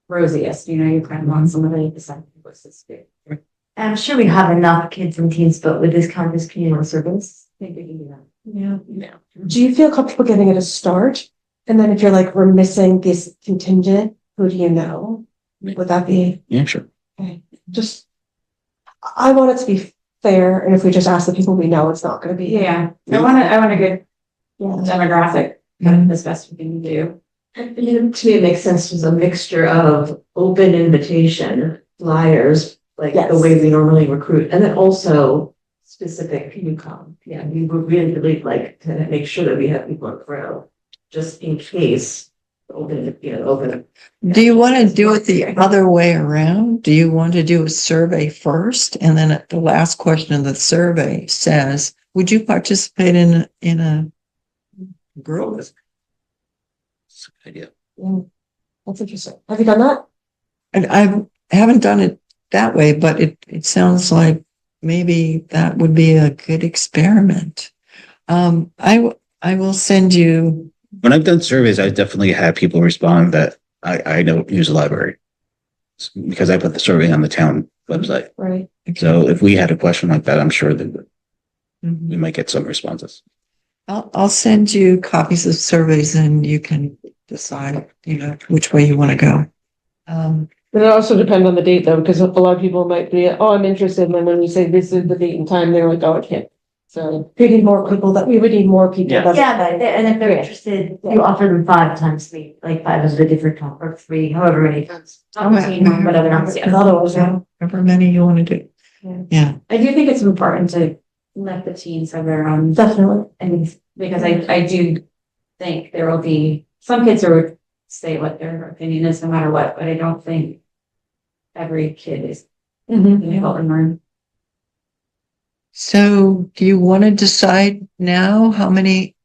Speaker 3: rosiest, you kind of want somebody to send voices to.
Speaker 4: I'm sure we have enough kids and teens, but would this count as communal service?
Speaker 3: I think we can do that.
Speaker 1: Yeah. Do you feel comfortable giving it a start? And then if you're like, we're missing this contingent, who do you know? Would that be,
Speaker 5: yeah, sure.
Speaker 1: just, I want it to be fair, and if we just ask the people we know, it's not gonna be.
Speaker 3: Yeah, I want a good
Speaker 1: Yeah.
Speaker 3: demographic,
Speaker 2: Mhm.
Speaker 3: as best we can do.
Speaker 4: To me, it makes sense as a mixture of open invitation flyers, like the
Speaker 1: Yes.
Speaker 4: way we normally recruit, and then also specific, can you come? Yeah, we would really like to make sure that we have people in row, just in case. Open.
Speaker 2: Do you want to do it the other way around? Do you want to do a survey first? And then at the last question of the survey says, would you participate in a group?
Speaker 5: That's a good idea.
Speaker 1: That's interesting. Have you done that?
Speaker 2: And I haven't done it that way, but it sounds like maybe that would be a good experiment. I will send you.
Speaker 5: When I've done surveys, I've definitely had people respond that I don't use the library. It's because I put the survey on the town website.
Speaker 1: Right.
Speaker 5: So if we had a question like that, I'm sure that
Speaker 2: Mhm.
Speaker 5: we might get some responses.
Speaker 2: I'll send you copies of surveys and you can decide, which way you want to go.
Speaker 7: But it also depends on the date though, because a lot of people might be, oh, I'm interested, and then when we say this is the date and time, they're like, oh, I can't. So
Speaker 1: We need more people we would need more people.
Speaker 6: Yeah.
Speaker 1: That's-
Speaker 8: Yeah, but and if they're interested, you offer them 5 times 3, like 5 of the different or 3, however many.
Speaker 3: Whatever else, yeah.
Speaker 1: Otherwise, yeah.
Speaker 2: However many you want to do. Yeah.
Speaker 3: I do think it's important to let the teens have their own,
Speaker 1: Definitely.
Speaker 3: and because I do think there will be some kids who would say what their opinion is no matter what, but I don't think every kid is able to learn.
Speaker 2: So do you want to decide now how many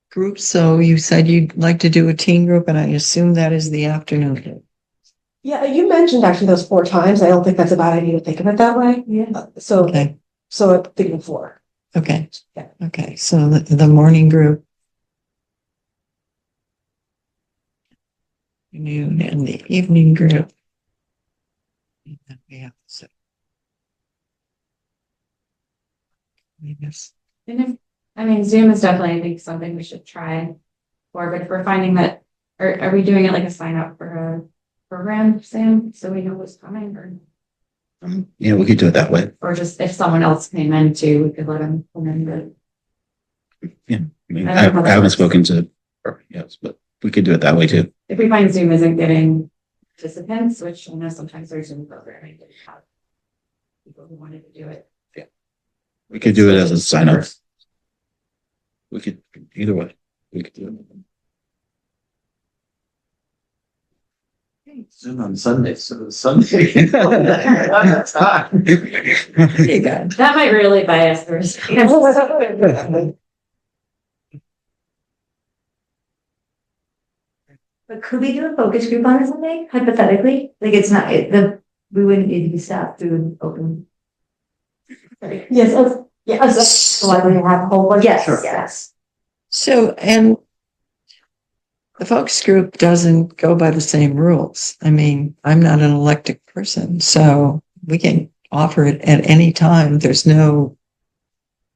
Speaker 2: groups? So you said you'd like to do a teen group, and I assume that is the afternoon.
Speaker 1: Yeah, you mentioned actually those 4 times. I don't think that's a bad idea to think of it that way.
Speaker 4: Yeah.
Speaker 1: So
Speaker 2: Okay.
Speaker 1: I'm thinking 4.
Speaker 2: Okay.
Speaker 1: Yeah.
Speaker 2: Okay. So the morning group. Noon and the evening group. And then we have so. Yes.
Speaker 3: And Zoom is definitely, I think, something we should try for, but if we're finding that, are we doing it like a sign up for a program, Sam, so we know what's coming,
Speaker 5: Yeah, we could do it that way.
Speaker 3: or just if someone else came in too, we could let them come in, but
Speaker 5: I mean,
Speaker 3: I don't know
Speaker 5: I
Speaker 3: how that
Speaker 5: haven't
Speaker 3: works.
Speaker 5: spoken to her, yes, but we could do it that way too.
Speaker 3: if we find Zoom isn't getting participants, which I know sometimes there's Zoom programming, that have people who wanted to do it.
Speaker 5: We could do it as a sign up. We could, either way, we could do it.
Speaker 6: Zoom on Sunday, so Sunday.
Speaker 2: There you go.
Speaker 3: That might really bias the response.
Speaker 8: But could we do a focus group on it someday, hypothetically? Like it's not, we wouldn't need to be staffed through an open.
Speaker 1: Yes. So I would have a whole bunch.
Speaker 8: Yes,
Speaker 6: Sure.
Speaker 8: yes.
Speaker 2: So, and The focus group doesn't go by the same rules. I mean, I'm not an elected person, so we can offer it at any time. There's no,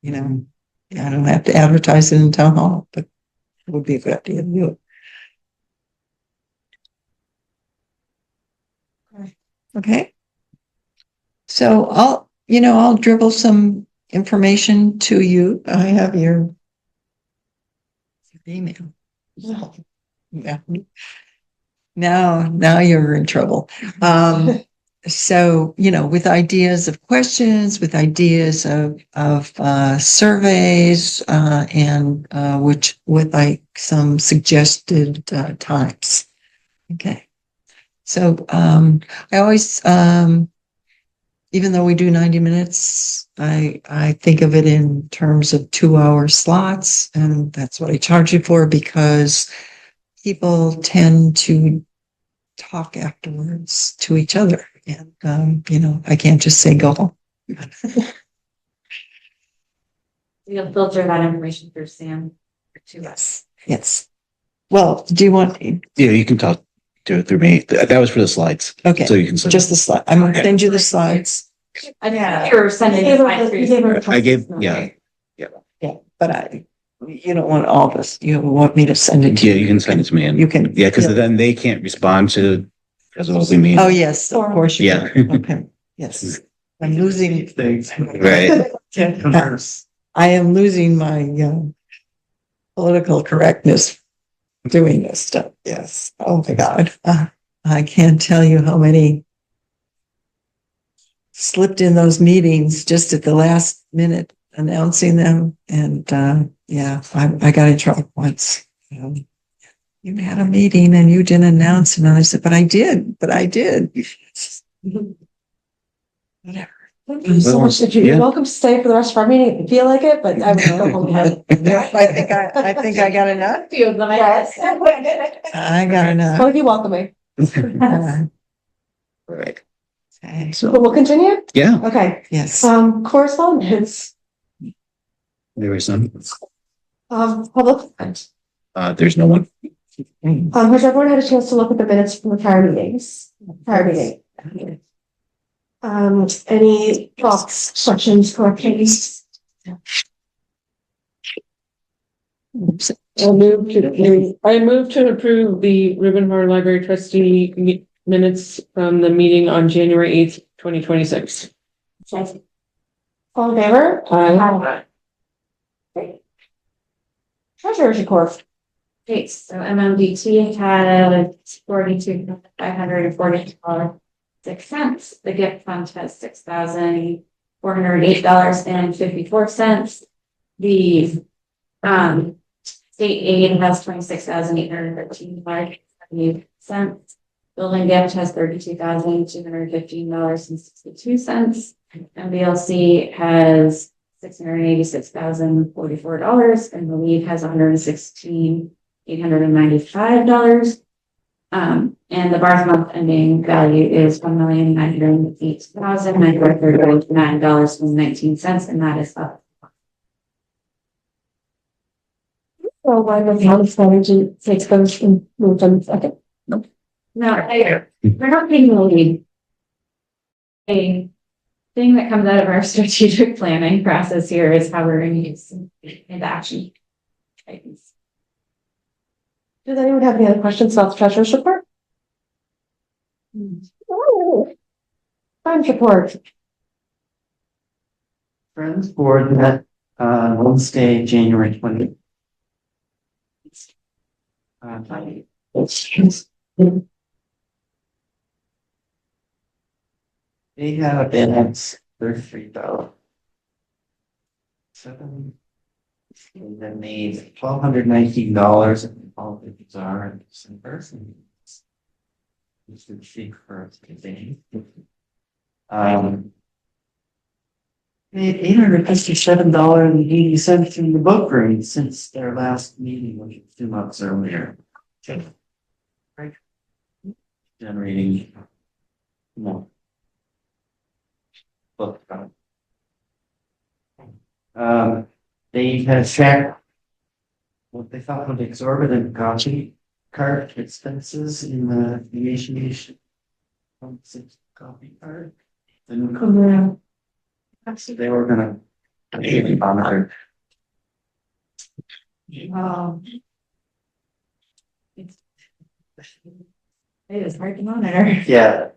Speaker 2: you know, I don't have to advertise it in town hall, but it would be a good idea to do it. Okay. So I'll dribble some information to you. I have your email. Yeah. Now you're in trouble. So, with ideas of questions, with ideas of surveys, and with like some suggested times. Okay. So, I always, even though we do 90 minutes, I think of it in terms of 2-hour slots, and that's what I charge you for, because people tend to talk afterwards to each other. And, I can't just say go home.
Speaker 3: You'll filter that information through Sam to us.
Speaker 2: Yes. Well, do you want,
Speaker 5: Yeah, you can do it through me. That was for the slides.
Speaker 2: okay,
Speaker 5: So you can send
Speaker 2: just the slide. I'm going to send you the slides.
Speaker 3: I think you were sending the slides through.
Speaker 5: I gave, yeah,
Speaker 2: Yeah, but you don't want all this. You want me to send it to
Speaker 5: yeah,
Speaker 2: you.
Speaker 5: you can send it to me and
Speaker 2: You can.
Speaker 5: yeah, because then they can't respond to because of what we mean.
Speaker 2: Oh, yes, of course you
Speaker 5: Yeah.
Speaker 2: can. Okay, yes. I'm losing.
Speaker 6: Things.
Speaker 5: Right.
Speaker 2: I am losing my political correctness doing this stuff. Yes. Oh my God. I can't tell you how many slipped in those meetings just at the last minute announcing them. And yeah, I got in trouble once. You had a meeting and you didn't announce it. And I said, but I did. Whatever.
Speaker 1: Thank you so much. You're
Speaker 5: Yeah.
Speaker 1: welcome to stay for the rest of our meeting if you feel like it, but I would go home now.
Speaker 2: I think I got enough.
Speaker 3: Few of them, I guess.
Speaker 2: I got enough.
Speaker 1: Well, you welcome me.
Speaker 2: Right. Okay.
Speaker 1: But we'll continue?
Speaker 5: Yeah,
Speaker 1: Okay.
Speaker 2: Yes.
Speaker 1: Correspondence,
Speaker 5: there was some.
Speaker 1: public.
Speaker 5: There's no one.
Speaker 1: Has everyone had a chance to look at the minutes from the prior meetings? Prior meeting. Any thoughts, questions, corrections?
Speaker 7: I move to approve the Ribbon Library trustee minutes from the meeting on January 8th, 2026.
Speaker 1: All in favor?
Speaker 7: Aye.
Speaker 1: Treasurer's report.
Speaker 3: Okay, so MMDT had $42,542.06. The gift fund has $6,408.54. The state aid has $26,813.70. Building gift has $32,215.62. MBLC has $686,044, and the lead has $116,895. And the Barth month ending value is $1,908,939.19, and that is up.
Speaker 1: So why the town strategy takes those and move them second?
Speaker 3: No, we're not taking the lead. A thing that comes out of our strategic planning process here is how we're going to use into action items.
Speaker 1: Does anyone have any other questions about the treasurer's report? Funds report.
Speaker 6: Friends board met Wednesday, January 20th. They have a balance $33. And then made $1,219 and all the things are in December. It's the cheap for today. Made $857.80 in the book rate since their last meeting, which was 2 months earlier. Right. Generating more. Book. They had checked what they thought was exorbitant copy card expenses in the negotiation. Copy card. The new code. So they were gonna. Monitor.
Speaker 8: It is hard to monitor.
Speaker 6: Yeah.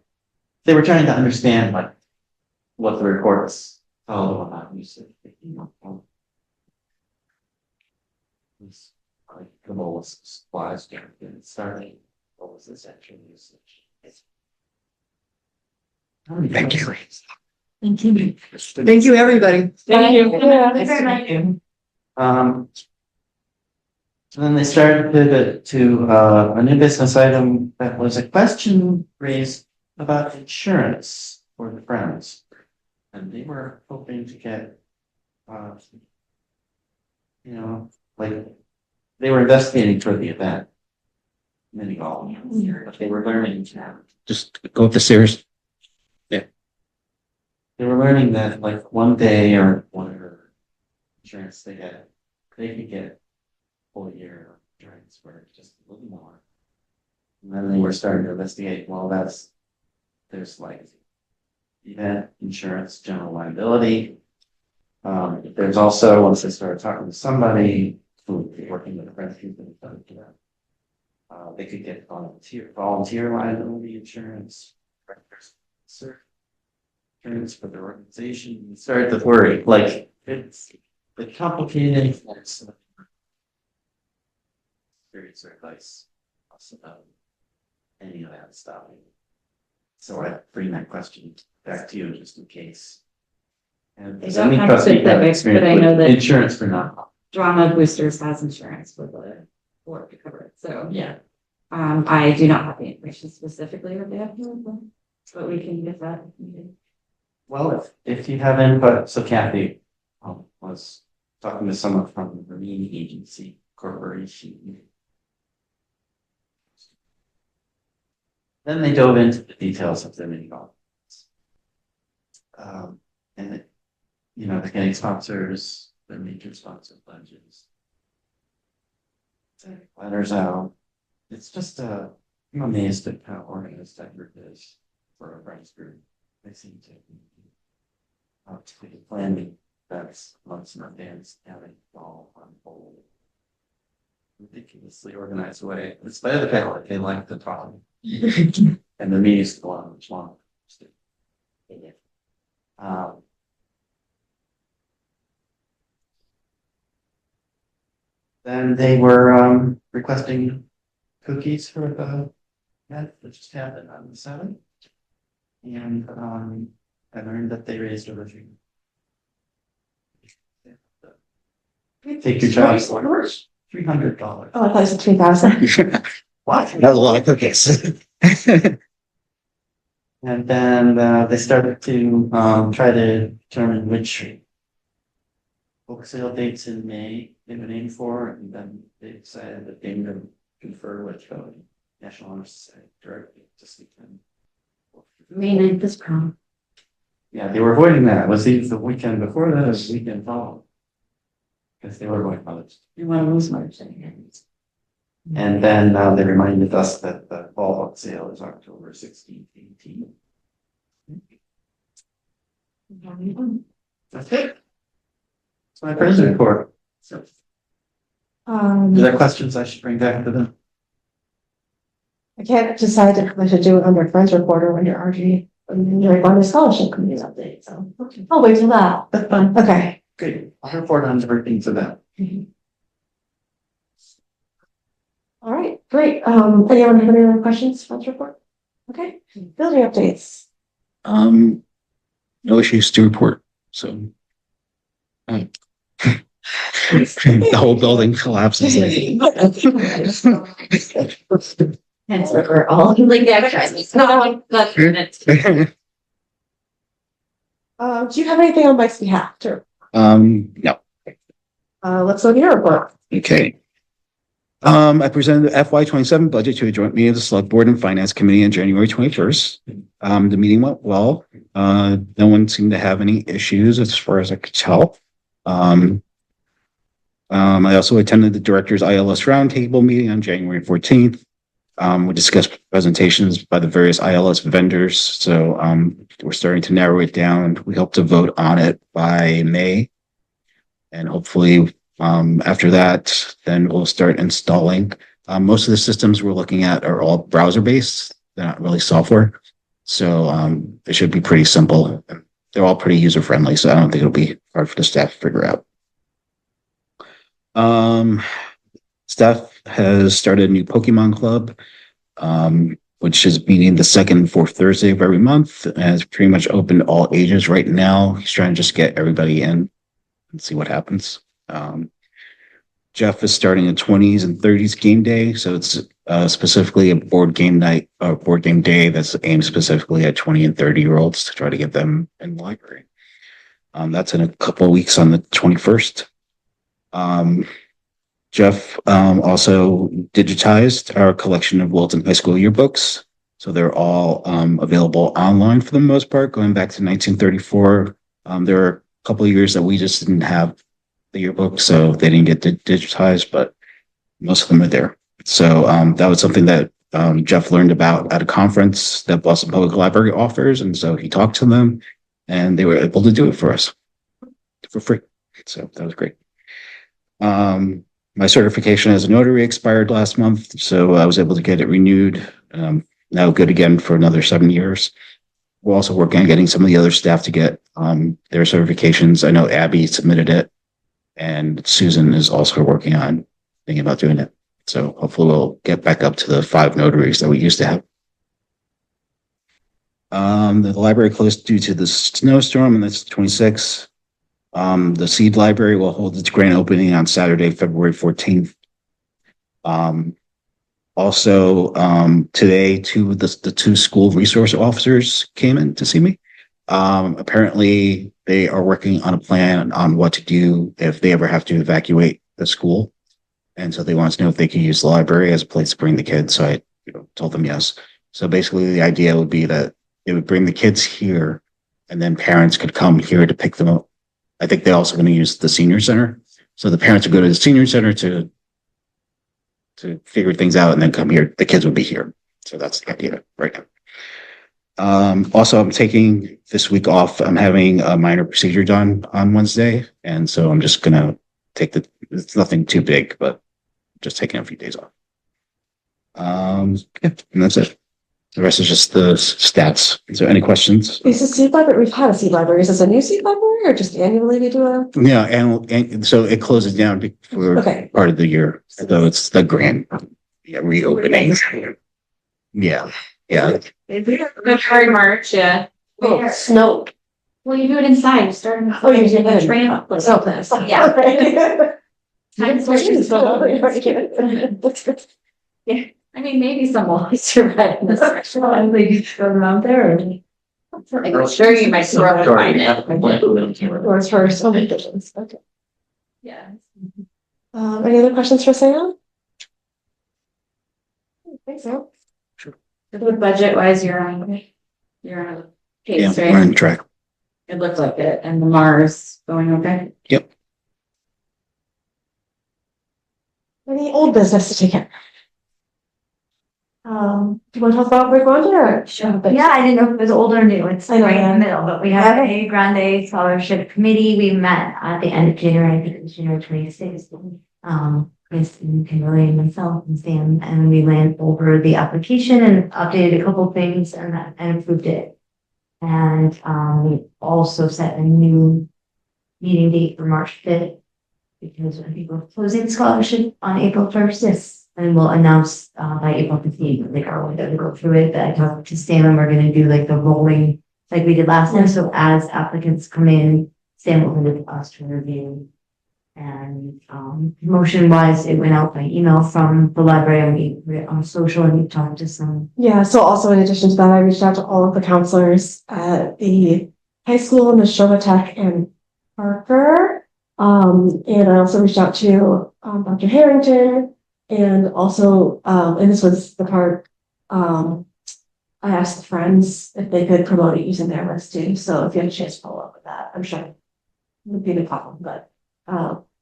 Speaker 6: They were trying to understand like what the reports follow about usage. It's like the bolus of supplies getting starting. What was this actual usage? Thank you.
Speaker 8: Thank you.
Speaker 2: Thank you, everybody.
Speaker 7: Thank you.
Speaker 8: Thank you very much.
Speaker 6: So then they started to pivot to a new business item that was a question raised about insurance for the Friends. And they were hoping to get, like, they were investigating for the event. Mini golf, but they were learning.
Speaker 5: Just go up the stairs.
Speaker 6: They were learning that like one day or whatever insurance they could get full year insurance for just a little more. And then they were starting to investigate, well, there's like event insurance, general liability. There's also, once they started talking to somebody who would be working with a friend who's been done to them, they could get volunteer liability insurance, insurance for their organization. You start to worry, like it's complicated. Experience or advice about any of that stuff. So I bring that question back to you just in case. And
Speaker 3: I don't have specifics, but I know that
Speaker 6: insurance for non.
Speaker 3: Drama Boosters has insurance for the board to cover it. So
Speaker 6: Yeah.
Speaker 3: I do not have the information specifically what they have to do, but we can get that.
Speaker 6: Well, if you have input, so Kathy was talking to someone from the Marine Agency Corporation. Then they dove into the details of their mini golf. And they're getting sponsors, their major sponsor pledges. Letters out. It's just I'm amazed at how organized that group is for a friends group. They seem to be planning events months in advance, having all on hold. Ridiculously organized way. In spite of the fact that they like to talk. And the meetings go on much longer. Then they were requesting cookies for the event that just happened on the 7th. And I learned that they raised over take your child's $300.
Speaker 1: Oh, I thought you said 3,000.
Speaker 6: What?
Speaker 5: That was a lot of cookies.
Speaker 6: And then they started to try to determine which book sale dates in May they would aim for, and then they decided that they would confer with the National Honor Society directly to see them.
Speaker 8: May 9th is prom.
Speaker 6: Yeah, they were avoiding that. It was either the weekend before that or the weekend following. Because they were going college.
Speaker 8: You want to lose March.
Speaker 6: And then they reminded us that the fall book sale is October 16th, 18th. That's it. That's my president report. So, are there questions I should bring back to them?
Speaker 1: I can't decide if I should do it under Friends Report or when your RG, during one of the scholarship committee update, so I'll wait till that.
Speaker 6: That's fine.
Speaker 1: Okay.
Speaker 6: Good. I'll report on everything to them.
Speaker 1: All right, great. Anyone have any other questions, Friends Report? Okay, building updates.
Speaker 5: No issues to report, so. The whole building collapses.
Speaker 8: Hence, we're all like that.
Speaker 3: It's not like
Speaker 1: Do you have anything on Mike's behalf, too?
Speaker 5: No.
Speaker 1: Let's go to your report.
Speaker 5: Okay. I presented the FY27 budget to a joint meeting of the Select Board and Finance Committee on January 21st. The meeting went well. No one seemed to have any issues as far as I could tell. I also attended the director's ILS roundtable meeting on January 14th. We discussed presentations by the various ILS vendors. So we're starting to narrow it down. We hope to vote on it by May. And hopefully after that, then we'll start installing. Most of the systems we're looking at are all browser-based. They're not really software. So it should be pretty simple. They're all pretty user-friendly, so I don't think it'll be hard for the staff to figure out. Staff has started a new Pokemon club, which is meeting the second and fourth Thursday of every month, and it's pretty much open to all ages right now. He's trying to just get everybody in and see what happens. Jeff is starting a 20s and 30s game day, so it's specifically a board game night or board game day that's aimed specifically at 20 and 30-year-olds to try to get them in the library. That's in a couple of weeks on the 21st. Jeff also digitized our collection of Wilton High School yearbooks. So they're all available online for the most part, going back to 1934. There are a couple of years that we just didn't have the yearbook, so they didn't get digitized, but most of them are there. So that was something that Jeff learned about at a conference that Boston Public Library offers, and so he talked to them, and they were able to do it for us for free. So that was great. My certification as a notary expired last month, so I was able to get it renewed. Now good again for another 7 years. We're also working on getting some of the other staff to get their certifications. I know Abby submitted it, and Susan is also working on thinking about doing it. So hopefully we'll get back up to the 5 notaries that we used to have. The library closed due to the snowstorm, and that's 26. The Seed Library will hold its grand opening on Saturday, February 14th. Also, today, the two school resource officers came in to see me. Apparently, they are working on a plan on what to do if they ever have to evacuate the school. And so they want to know if they can use the library as a place to bring the kids. So I told them yes. So basically, the idea would be that it would bring the kids here, and then parents could come here to pick them up. I think they're also going to use the senior center. So the parents would go to the senior center to figure things out and then come here. The kids would be here. So that's the idea right now. Also, I'm taking this week off. I'm having a minor procedure done on Wednesday. And so I'm just going to take it's nothing too big, but just taking a few days off. And that's it. The rest is just the stats. Is there any questions?
Speaker 1: Is the seed library, we've had a seed library. Is this a new seed library or just annually they do a?
Speaker 5: Yeah, and so it closes down for part of the year. So it's the grand reopening. Yeah.
Speaker 3: February, March, yeah.
Speaker 1: Oh, snow.
Speaker 3: Well, you do it inside, you start.
Speaker 1: Oh, you do that.
Speaker 3: Train.
Speaker 1: Yeah.
Speaker 3: Yeah. I mean, maybe some will survive in this section.
Speaker 4: They just throw them out there.
Speaker 3: I'm sure you might throw up find it.
Speaker 1: Or it's first. Oh my goodness. Okay.
Speaker 3: Yeah.
Speaker 1: Any other questions for Sam? I think so.
Speaker 3: The budget wise, you're on a
Speaker 5: Yeah,
Speaker 3: pace,
Speaker 5: we're
Speaker 3: right?
Speaker 5: on track.
Speaker 3: It looked like it, and the Mars going okay.
Speaker 5: Yep.
Speaker 1: Any old business to take care? Do you want to talk about Rick Ronda or?
Speaker 8: Sure, but yeah, I didn't know if it was old or new. It's
Speaker 1: I know,
Speaker 8: right in
Speaker 1: yeah.
Speaker 8: the middle, but we have a Grande Scholarship Committee. We met at the end of January, I think it was January 26th. Chris and Kimberly and myself and Sam, and we ran over the application and updated a couple things and improved it. And we also set a new meeting date for March 5th because I think we're closing the scholarship on April 1st. Yes. And we'll announce by April 15th, like our window to go through it. But I talked to Sam and we're going to do like the rolling like we did last time. So as applicants come in, Sam will send it to us to review. And motion wise, it went out by email from the library and we on social and we talked to some.
Speaker 1: Yeah, so also in addition to that, I reached out to all of the counselors at the high school, Neshoba Tech and Parker. And I also reached out to Dr. Harrington. And also, and this was the part, I asked the friends if they could promote it using their list too. So if you have a chance to follow up with that, I'm sure it would be no problem, but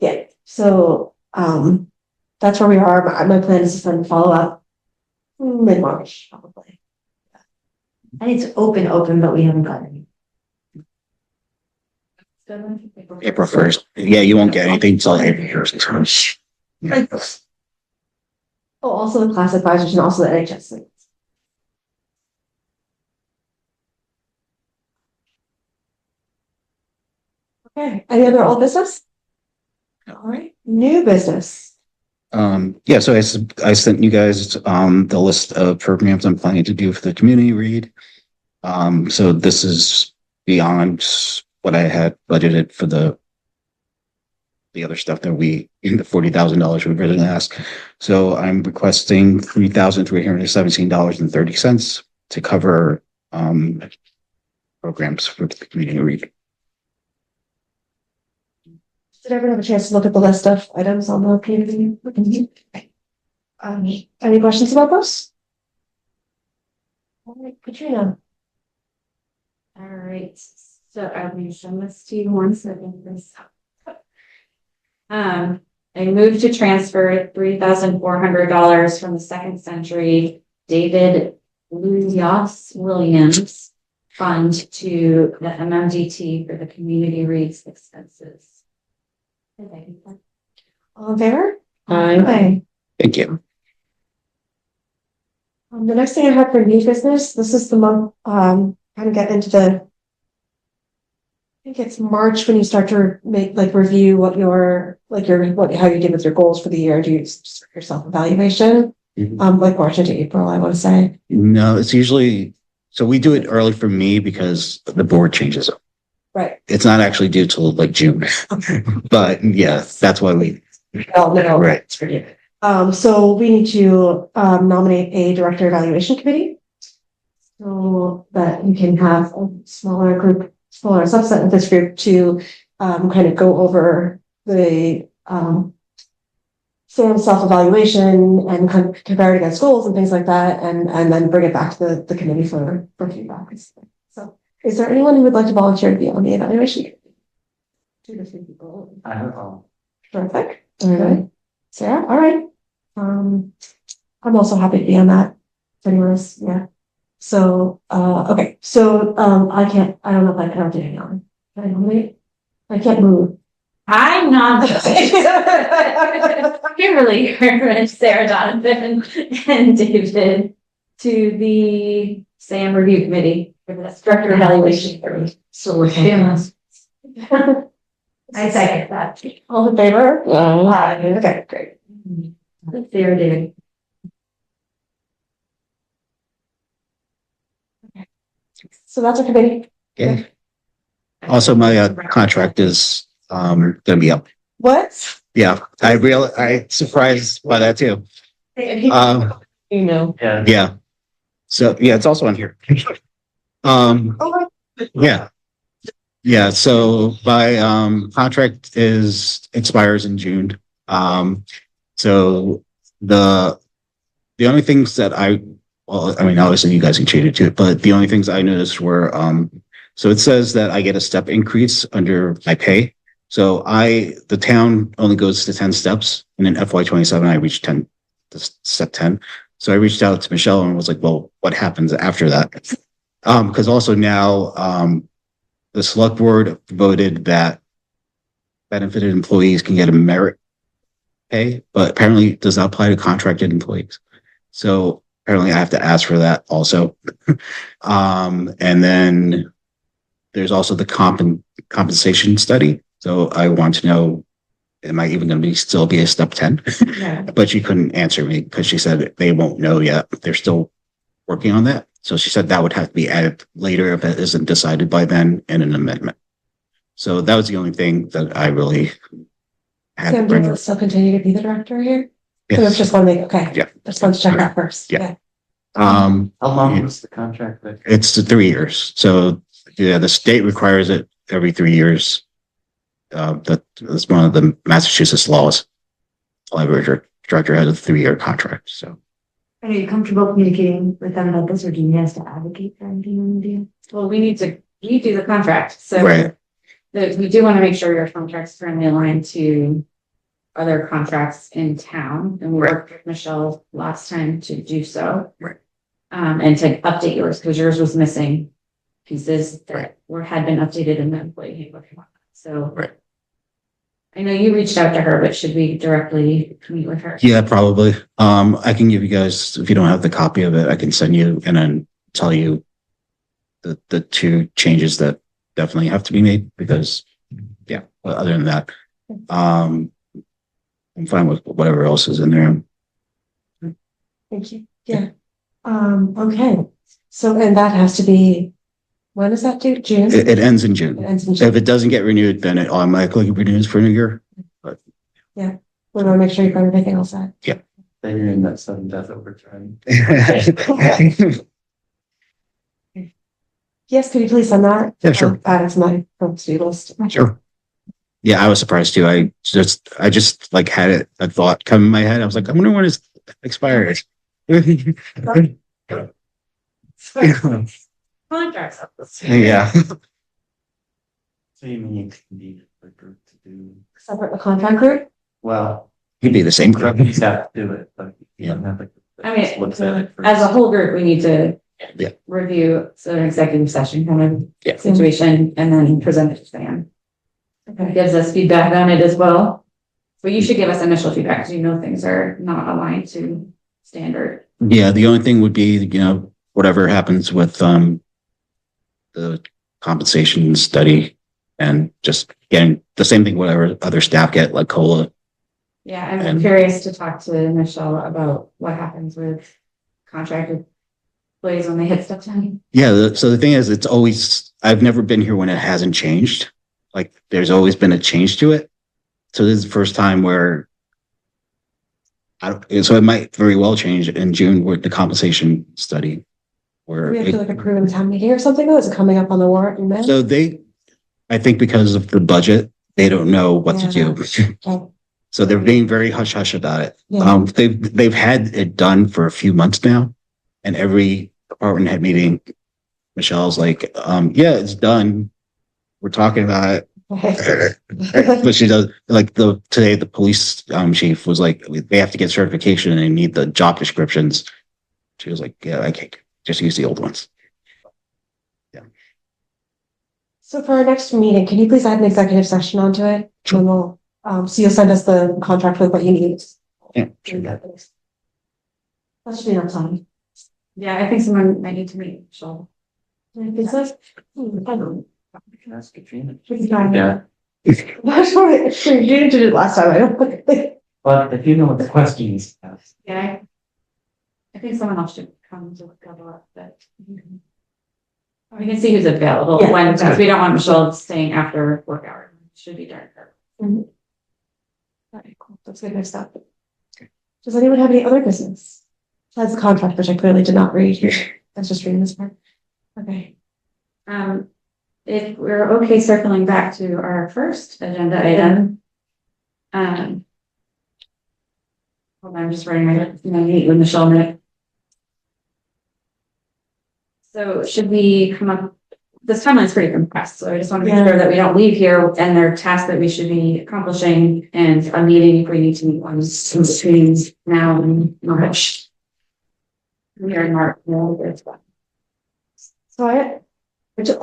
Speaker 1: yeah. So, that's where we are. My plan is to send follow up mid-March, probably.
Speaker 8: And it's open, but we haven't got any.
Speaker 5: April 1st. Yeah, you won't get anything until April 1st.
Speaker 1: Oh, also the class advisors and also the NHS things. Okay, any other old business? All right, new business.
Speaker 5: Yeah, so I sent you guys the list of programs I'm planning to do for the community read. So this is beyond what I had budgeted for the other stuff that in the $40,000 we originally asked. So I'm requesting $3,317.30 to cover programs for the community read.
Speaker 1: Did everyone have a chance to look at the list of items on the community? Any questions about those? All right, Katrina.
Speaker 3: All right, so I'm gonna send this to you one second, please. I moved to transfer $3,400 from the Second Century David Luyas Williams Fund to the MMDT for the community reads expenses.
Speaker 1: All in favor?
Speaker 7: Aye.
Speaker 5: Thank you.
Speaker 1: The next thing I have for new business, this is the month, kind of get into I think it's March when you start to review what how you did with your goals for the year. Do you just your self-evaluation? Like March into April, I want to say.
Speaker 5: No, it's usually, so we do it early for me because the board changes it.
Speaker 1: Right.
Speaker 5: It's not actually due till like June, but yeah, that's why we.
Speaker 1: No,
Speaker 5: right.
Speaker 1: It's for you. So we need to nominate a director evaluation committee so that you can have a smaller subset of this group to kind of go over the Sam's self-evaluation and compare it against goals and things like that, and then bring it back to the committee for feedback. So is there anyone who would like to volunteer to be on the evaluation committee? 2 to 3 people.
Speaker 6: I have all.
Speaker 1: Terrific. All right. Sarah, all right. I'm also happy to be on that. If anyone else, yeah. So, okay. So, I don't know if I can do it on. Can I nominate? I can't move.
Speaker 3: I'm not Kimberly, Sarah Donovan, and David to the SAM review committee for the director evaluation committee.
Speaker 4: So we're famous.
Speaker 8: I second that.
Speaker 1: All in favor?
Speaker 7: Aye.
Speaker 1: Okay, great.
Speaker 8: Sarah did.
Speaker 1: So that's our committee.
Speaker 5: Okay. Also, my contract is gonna be up.
Speaker 1: What?
Speaker 5: Yeah, I surprised by that too.
Speaker 7: Email.
Speaker 6: Yeah.
Speaker 5: Yeah. So yeah, it's also on here.
Speaker 1: Oh,
Speaker 5: Yeah. Yeah, so my contract expires in June. So the only things that obviously you guys can change it too, but the only things I noticed were so it says that I get a step increase under my pay. So the town only goes to 10 steps, and in FY27 I reached step 10. So I reached out to Michelle and was like, well, what happens after that? Because also now the select board voted that benefited employees can get a merit pay, but apparently it does not apply to contracted employees. So apparently I have to ask for that also. And then there's also the compensation study. So I want to know, am I even going to still be a step 10?
Speaker 1: yeah.
Speaker 5: But she couldn't answer me because she said they won't know yet. They're still working on that. So she said that would have to be added later if it isn't decided by then in an amendment. So that was the only thing that I really had to
Speaker 1: Sam, do
Speaker 5: bring
Speaker 1: you
Speaker 5: up.
Speaker 1: still continue to be the director here? So
Speaker 5: Yes.
Speaker 1: just want to make, okay.
Speaker 5: Yeah.
Speaker 1: Just want to check that first.
Speaker 5: Yeah.
Speaker 6: How long was the contract?
Speaker 5: It's 3 years. So yeah, the state requires it every 3 years. That's one of the Massachusetts laws. Library director has a 3-year contract. So
Speaker 8: Are you comfortable communicating with them about this, or do you need us to advocate for anything you do?
Speaker 3: Well, we do the contract, so
Speaker 5: right.
Speaker 3: we do want to make sure your contract's currently aligned to other contracts in town, and we worked with Michelle last time to do so.
Speaker 5: Right.
Speaker 3: And to update yours, because yours was missing pieces that had been updated in the employee handbook. So.
Speaker 5: Right.
Speaker 3: I know you reached out to her, but should we directly meet with her?
Speaker 5: Yeah, probably. I can give you guys, if you don't have the copy of it, I can send you and then tell you the two changes that definitely have to be made because, yeah, but other than that, I'm fine with whatever else is in there.
Speaker 1: Thank you. Yeah. Okay. So, and that has to be, when is that due? June?
Speaker 5: It ends in
Speaker 1: It
Speaker 5: June.
Speaker 1: ends in June.
Speaker 5: If it doesn't get renewed, then it automatically renews for a year.
Speaker 1: We want to make sure you've got everything else set.
Speaker 6: Then you're in that sudden death overtime.
Speaker 1: Yes, could you please send that?
Speaker 5: Yeah, sure.
Speaker 1: Add it to my to-do list.
Speaker 5: Sure. Yeah, I was surprised too. I just like had a thought come in my head. I was like, I wonder when it expires.
Speaker 3: Contracts.
Speaker 5: Yeah.
Speaker 6: So you mean you can be a group to do,
Speaker 1: Separate the contract group?
Speaker 6: well,
Speaker 5: He'd be the same group.
Speaker 6: you have to do it, but you
Speaker 5: Yeah.
Speaker 6: don't have to.
Speaker 3: I mean,
Speaker 6: Looks at it.
Speaker 3: As a whole group, we need to
Speaker 5: Yeah.
Speaker 3: review, so an executive session kind
Speaker 5: Yeah.
Speaker 3: of situation, and then present it to Sam. It gives us feedback on it as well. But you should give us initial feedback, because you know things are not aligned to standard.
Speaker 5: Yeah, the only thing would be, whatever happens with the compensation study and just getting the same thing, whatever other staff get, like COLA.
Speaker 3: Yeah, I'm
Speaker 5: And-
Speaker 3: curious to talk to Michelle about what happens with contracted employees when they hit step 10.
Speaker 5: Yeah, so the thing is, I've never been here when it hasn't changed. Like, there's always been a change to it. So this is the first time where so it might very well change in June with the compensation study. Where
Speaker 1: We have to like approve in town meeting or something, or is it coming up on the warrant in May?
Speaker 5: so I think because of the budget, they don't know what to do.
Speaker 1: Okay.
Speaker 5: So they're being very hush hush about it.
Speaker 1: Yeah.
Speaker 5: They've had it done for a few months now, and every department head meeting, Michelle's like, yeah, it's done. We're talking about it.
Speaker 1: Okay.
Speaker 5: But she does today the police chief was like, they have to get certification and they need the job descriptions. She was like, yeah, I can't just use the old ones.
Speaker 1: So for our next meeting, can you please add an executive session onto it?
Speaker 5: Sure.
Speaker 1: And we'll, so you'll send us the contract with what you need.
Speaker 5: Yeah,
Speaker 1: That should be enough time.
Speaker 3: Yeah, I think someone might need to meet Michelle.
Speaker 1: Is this? I don't.
Speaker 6: You can ask Katrina.
Speaker 1: We can try.
Speaker 6: Yeah,
Speaker 1: That's right. You didn't do it last time. I don't think.
Speaker 6: but if you know what the questions ask.
Speaker 3: Yeah. I think someone else should come to cover up that. We can see who's available
Speaker 1: Yeah.
Speaker 3: when, because we don't want Michelle staying after work hours. Should be during her.
Speaker 1: All right, cool. That's good next up. Does anyone have any other business? Besides the contract, which I clearly did not read. That's just reading this part. Okay.
Speaker 3: If we're okay circling back to our first agenda item. Hold on, I'm just writing my meet with Michelle a minute. So should we come up, this timeline is pretty compressed, so I just want to make sure that we don't leave here and there are tasks that we should be accomplishing and a meeting if we need to meet ones in between now and March. We are in March.
Speaker 1: So I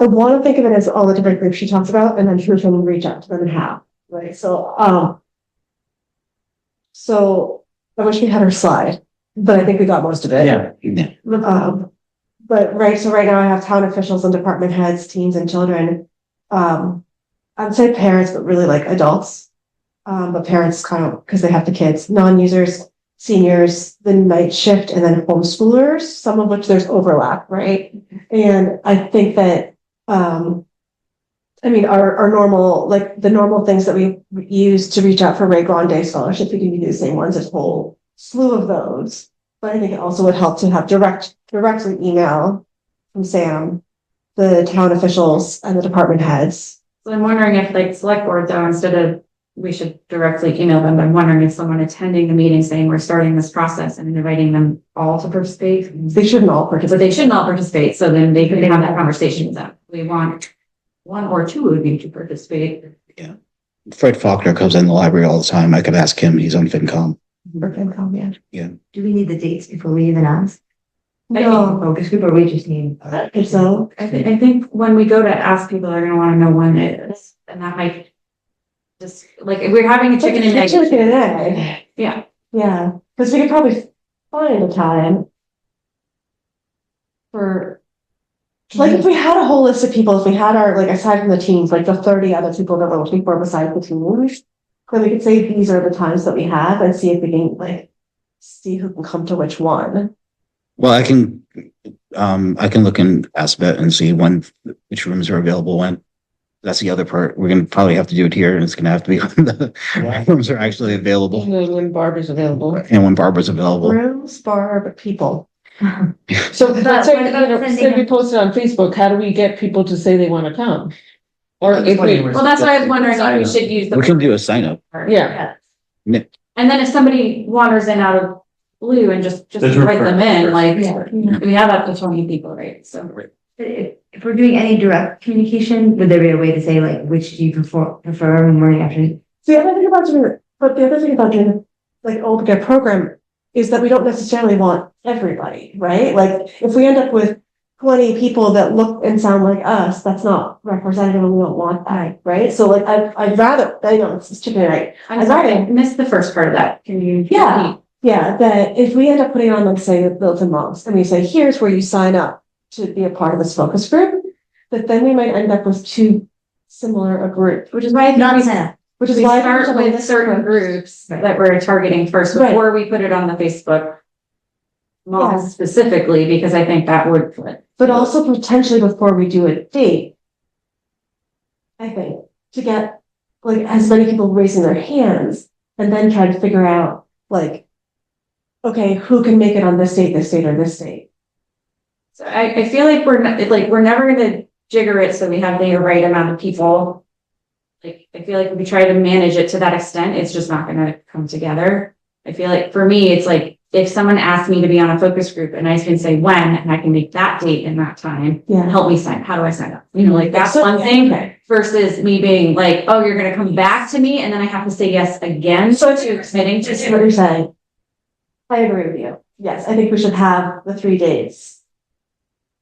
Speaker 1: want to think of it as all the different groups she talks about, and then who can reach out to them and how. Right. So I wish we had her slide, but I think we got most of it.
Speaker 6: Yeah.
Speaker 1: But so right now I have town officials and department heads, teens and children. I'd say parents, but really like adults. But parents kind of, because they have the kids, non-users, seniors, the night shift, and then homeschoolers, some of which there's overlap, right? And I think that, our normal, like the normal things that we use to reach out for Ray Grande scholarship, we can do the same ones, there's a whole slew of those. But I think it also would help to have directly email from Sam, the town officials and the department heads.
Speaker 3: So I'm wondering if like select board though, instead of, we should directly email them, I'm wondering if someone attending the meeting saying we're starting this process and inviting them all to participate.
Speaker 1: They shouldn't all participate.
Speaker 3: But they shouldn't all participate, so then they could have that conversation with them. We want one or two of you to participate.
Speaker 5: Yeah. Fred Faulkner comes in the library all the time. I could ask him. He's on FinCom.
Speaker 1: Or FinCom, yeah.
Speaker 8: Do we need the dates before we even ask?
Speaker 1: No,
Speaker 8: Focus group, or we just need?
Speaker 1: I think so.
Speaker 3: I think when we go to ask people, they're gonna wanna know when it is, and that might just, like, if we're having a chicken and egg.
Speaker 1: Chicken and egg.
Speaker 3: Yeah,
Speaker 1: Yeah, because we could probably find a time for, like, if we had a whole list of people, if we had our, like, aside from the teams, like the 30 other people that we're looking for besides the teams, then we could say these are the times that we have and see if we can, like, see who can come to which one.
Speaker 5: Well, I can look in Aspet and see which rooms are available when. That's the other part. We're gonna probably have to do it here, and it's gonna have to be when the rooms are actually available
Speaker 7: When Barbara's available.
Speaker 5: and when Barbara's available.
Speaker 1: Rooms, Barb, people.
Speaker 7: So let's say,
Speaker 8: what about
Speaker 7: you know, say we post it on Facebook, how do we get people to say they want to come? Or if we,
Speaker 3: well, that's why I was wondering if we should use the.
Speaker 5: We can do a sign up.
Speaker 7: yeah,
Speaker 3: And then if somebody wanders in out of blue and just
Speaker 6: There's
Speaker 3: invite them in, like,
Speaker 8: Yeah.
Speaker 3: we have up to 20 people, right? So.
Speaker 8: If we're doing any direct communication, would there be a way to say like, which do you prefer morning, afternoon?
Speaker 1: So the other thing about doing, like, open program is that we don't necessarily want everybody, right? Like, if we end up with 20 people that look and sound like us, that's not representative and we don't want that, right? So like, I'd rather, I know it's chicken and egg.
Speaker 3: I'm sorry, I missed the first part of that. Can you?
Speaker 1: Yeah. Yeah, that if we end up putting on, like, say, Milton Moms, and we say, here's where you sign up to be a part of this focus group, that then we might end up with two similar groups,
Speaker 3: Which is why I think
Speaker 8: Not
Speaker 3: we
Speaker 8: Santa.
Speaker 1: which is
Speaker 3: we
Speaker 1: why.
Speaker 3: start with certain groups that we're targeting first before we put it on the Facebook. Moms
Speaker 1: Yeah.
Speaker 3: specifically, because I think that would flip.
Speaker 1: But also potentially before we do a date, I think, to get, like, as many people raising their hands and then try to figure out, like, okay, who can make it on this date, or this date.
Speaker 3: So I feel like we're never gonna jigger it so we have the right amount of people. Like, I feel like if we try to manage it to that extent, it's just not gonna come together. I feel like for me, it's like, if someone asks me to be on a focus group and I can say when, and I can make that date and that time,
Speaker 1: Yeah.
Speaker 3: help me sign, how do I sign up? You know, like, that's one thing versus me being like, oh, you're gonna come back to me and then I have to say yes again.
Speaker 1: So
Speaker 3: to committing to.
Speaker 1: What you're saying. I agree with you. Yes, I think we should have the 3 days.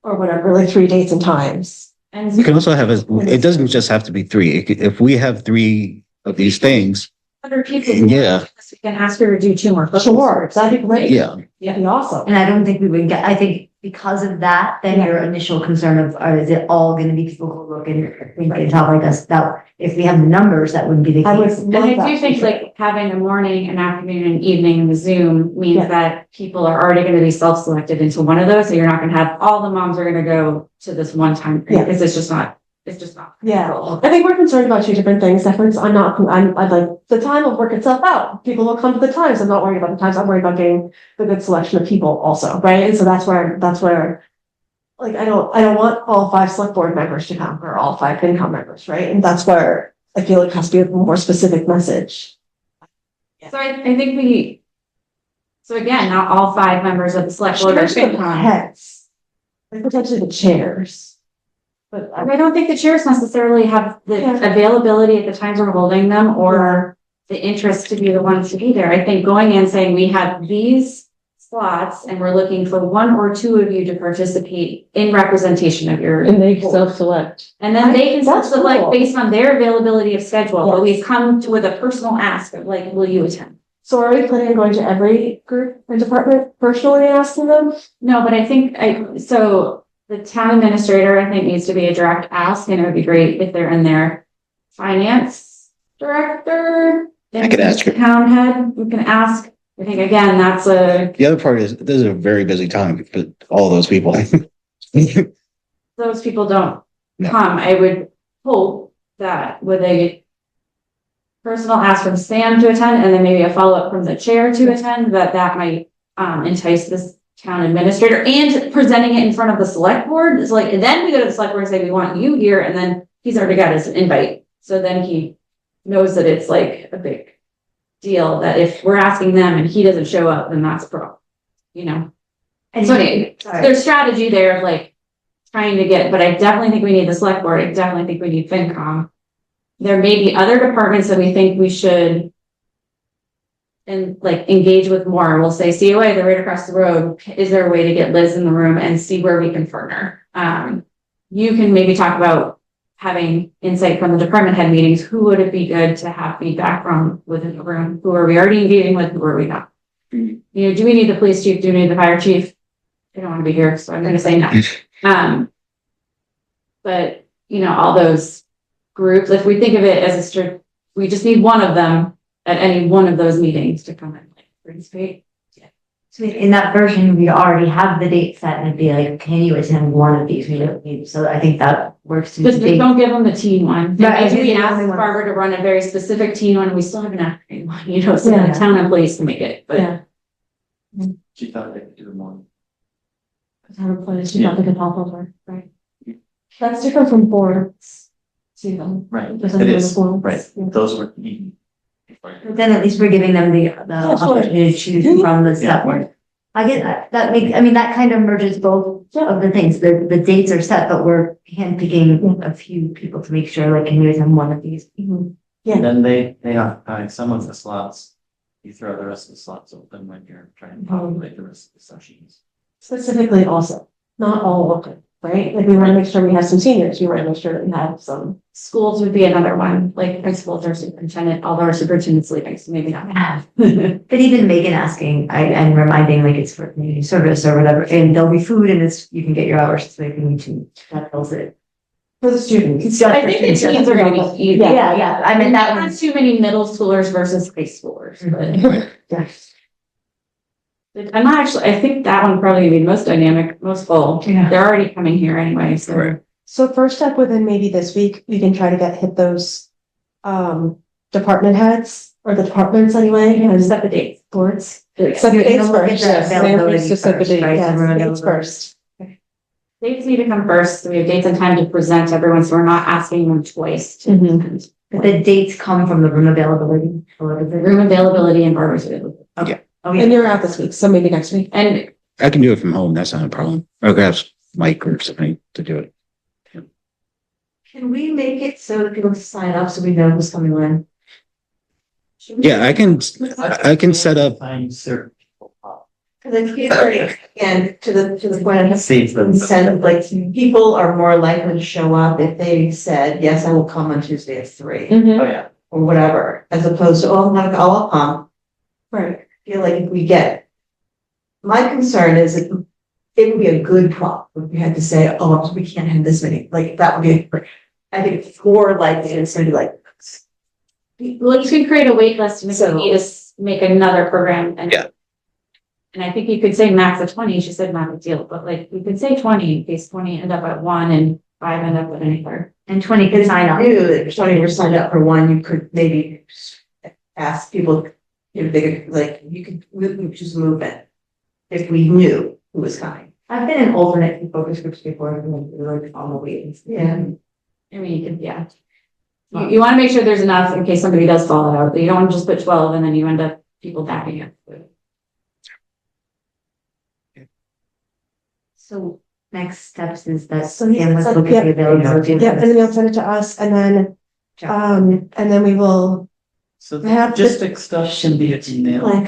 Speaker 1: Or whatever, like 3 dates and times.
Speaker 3: And
Speaker 5: You can also have it doesn't just have to be 3. If we have 3 of these things,
Speaker 3: 100 people.
Speaker 5: Yeah.
Speaker 3: We can ask her to do 2 more.
Speaker 1: Sure, that'd be great.
Speaker 5: yeah,
Speaker 1: That'd be awesome.
Speaker 8: And I don't think we would get, I think because of that, then your initial concern of, is it all gonna be people who look and think and talk like us? That, if we have the numbers, that wouldn't be the
Speaker 1: I would
Speaker 8: case.
Speaker 3: And
Speaker 1: love
Speaker 3: I
Speaker 1: that.
Speaker 3: do think like having a morning, an afternoon, and evening in the Zoom means
Speaker 1: Yeah.
Speaker 3: that people are already gonna be self-selected into one of those, so you're not gonna have all the moms are gonna go to this one time,
Speaker 1: Yeah.
Speaker 3: because it's just not.
Speaker 1: Yeah, I think we're concerned about 2 different things. Definitely, I'm like, the time will work itself out. People will come to the times. I'm not worried about the times. I'm worried about getting the good selection of people also, right? And so that's where, like, I don't want all 5 select board members to come or all 5 FinCom members, right? And that's where I feel it has to be a more specific message.
Speaker 3: So I think so again, not all 5 members of the select board are
Speaker 1: Especially the
Speaker 3: FinCom.
Speaker 1: heads, like potentially the chairs. But
Speaker 3: I don't think the chairs necessarily have the
Speaker 1: Yeah.
Speaker 3: availability at the times we're holding them or the interest to be the ones to be there. I think going in saying we have these slots and we're looking for 1 or 2 of you to participate in representation of your.
Speaker 7: and they self-select.
Speaker 3: And then they can
Speaker 1: That's
Speaker 3: select
Speaker 1: cool.
Speaker 3: based on their availability of schedule, but
Speaker 1: Yes.
Speaker 3: we've come with a personal ask of like, will you attend?
Speaker 1: So are we planning on going to every group and department personally and asking them?
Speaker 3: No, but I think so the town administrator, I think, needs to be a direct ask, and it would be great if they're in there. Finance director.
Speaker 5: I could ask her.
Speaker 3: Town head, we can ask. I think again, that's
Speaker 5: The other part is this is a very busy time for all those people.
Speaker 3: those people don't
Speaker 5: No.
Speaker 3: come. I would hope that with a personal ask from Sam to attend and then maybe a follow-up from the chair to attend, that might entice this town administrator and presenting it in front of the select board is like, and then we go to the select board and say, we want you here. And then he's already got his invite. So then he knows that it's like a big deal that if we're asking them and he doesn't show up, then that's a problem, you know?
Speaker 8: And
Speaker 3: So anyway, there's strategy there of like trying to get, but I definitely think we need the select board. I definitely think we need FinCom. there may be other departments that we think we should and like engage with more. We'll say COA, they're right across the road. Is there a way to get Liz in the room and see where we can partner? You can maybe talk about having insight from the department head meetings. Who would it be good to have feedback from within the room? Who are we already engaging with? Who are we not? You know, do we need the police chief? Do we need the fire chief? They don't want to be here, so I'm going to say no. But you know, all those groups, if we think of it as a strict, we just need one of them at any one of those meetings to come and like participate.
Speaker 8: So in that version, we already have the date set and it'd be like, can you attend one of these? So I think that works.
Speaker 3: Just don't give them the teen one.
Speaker 8: Right,
Speaker 3: Maybe we
Speaker 8: the
Speaker 3: asked
Speaker 8: only one.
Speaker 3: Barbara to run a very specific teen one, and we still haven't asked anyone, you know, so
Speaker 8: Yeah.
Speaker 3: the town employees can make it, but.
Speaker 8: Yeah.
Speaker 6: She thought they could do more.
Speaker 1: Town employees, you got the good help over, right? That's different from boards. See them.
Speaker 6: Right,
Speaker 1: Doesn't
Speaker 6: it
Speaker 1: do
Speaker 6: is,
Speaker 1: the boards.
Speaker 6: right,
Speaker 1: Yeah.
Speaker 6: those were eaten.
Speaker 8: But then at least we're giving them the
Speaker 1: sure.
Speaker 8: opportunity to choose from the set one. I get that. That makes, I mean, that kind of merges both of the things. The dates are set, but we're handpicking a few people to make sure, like, can you attend one of these?
Speaker 1: Yeah.
Speaker 6: And then they occupy some of the slots. You throw the rest of the slots open when you're trying to populate the rest of the sessions.
Speaker 1: Specifically also, not all open, right? Like we want to make sure we have some seniors, we want to make sure that we have some.
Speaker 3: Schools would be another one, like principals or superintendent, although our superintendent's leaving, so maybe not.
Speaker 8: But even Megan asking, and reminding, like, it's for community service or whatever, and there'll be food and it's, you can get your hours, so if you need to, that fills it.
Speaker 1: For the students.
Speaker 3: I think the teens are gonna be easy.
Speaker 8: Yeah, I mean, that
Speaker 3: Not
Speaker 8: was,
Speaker 3: too many middle schoolers versus high schoolers, but.
Speaker 1: Yes.
Speaker 3: I'm not actually, I think that one probably be the most dynamic, most full.
Speaker 8: Yeah.
Speaker 3: They're already coming here anyway, so.
Speaker 5: Right.
Speaker 1: So first step within maybe this week, we can try to hit those department heads or the departments anyway, and set the dates, boards. Set the dates first.
Speaker 7: Yes, Sam needs to set the date.
Speaker 1: Yeah, dates first.
Speaker 3: Dates need to come first, so we have dates and time to present to everyone, so we're not asking them twice to
Speaker 7: Mhm.
Speaker 3: attend.
Speaker 8: but the dates come from the room availability. Or the
Speaker 3: Room availability and Barbara's availability.
Speaker 1: And you're out this week, so maybe next week.
Speaker 3: And
Speaker 5: I can do it from home. That's not a problem. Or grab Mike or something to do it.
Speaker 4: Can we make it so that people sign up so we know who's coming in?
Speaker 5: Yeah, I can set up.
Speaker 6: Find certain people up.
Speaker 4: Because I feel like, again, to the point I have
Speaker 6: Saves them.
Speaker 4: incentive, like, people are more likely to show up if they said, yes, I will come on Tuesday at 3,
Speaker 7: Mhm.
Speaker 6: Oh, yeah.
Speaker 4: or whatever, as opposed to, oh, I'm not, I'll come.
Speaker 1: Right.
Speaker 4: I feel like if we get, my concern is it would be a good problem if we had to say, oh, we can't have this many, like, that would be, I think it's more likely it's gonna be like,
Speaker 3: well, you can create a wait list and if
Speaker 4: So-
Speaker 3: you need to make another program and.
Speaker 5: Yeah.
Speaker 3: And I think you could say max of 20, she said not a deal, but like, you could say 20 in case 20 end up at 1 and 5 end up at another.
Speaker 8: And 20 can sign up.
Speaker 4: knew that if 20 were signed up for one, you could maybe ask people if they could, like, you could just move it. If we knew who was coming.
Speaker 8: I've been an alternate in focus groups before, and we're like on the wait.
Speaker 4: Yeah.
Speaker 3: I mean, you could, yeah. You want to make sure there's enough in case somebody does fall out, but you don't want to just put 12 and then you end up people backing up.
Speaker 8: So next steps is that.
Speaker 1: So yeah,
Speaker 8: Sam, let's
Speaker 1: so-
Speaker 8: look at the availability.
Speaker 1: Yeah, and then you'll send it to us and then we will
Speaker 6: So
Speaker 1: I have
Speaker 6: logistic stuff can be an email.
Speaker 1: like,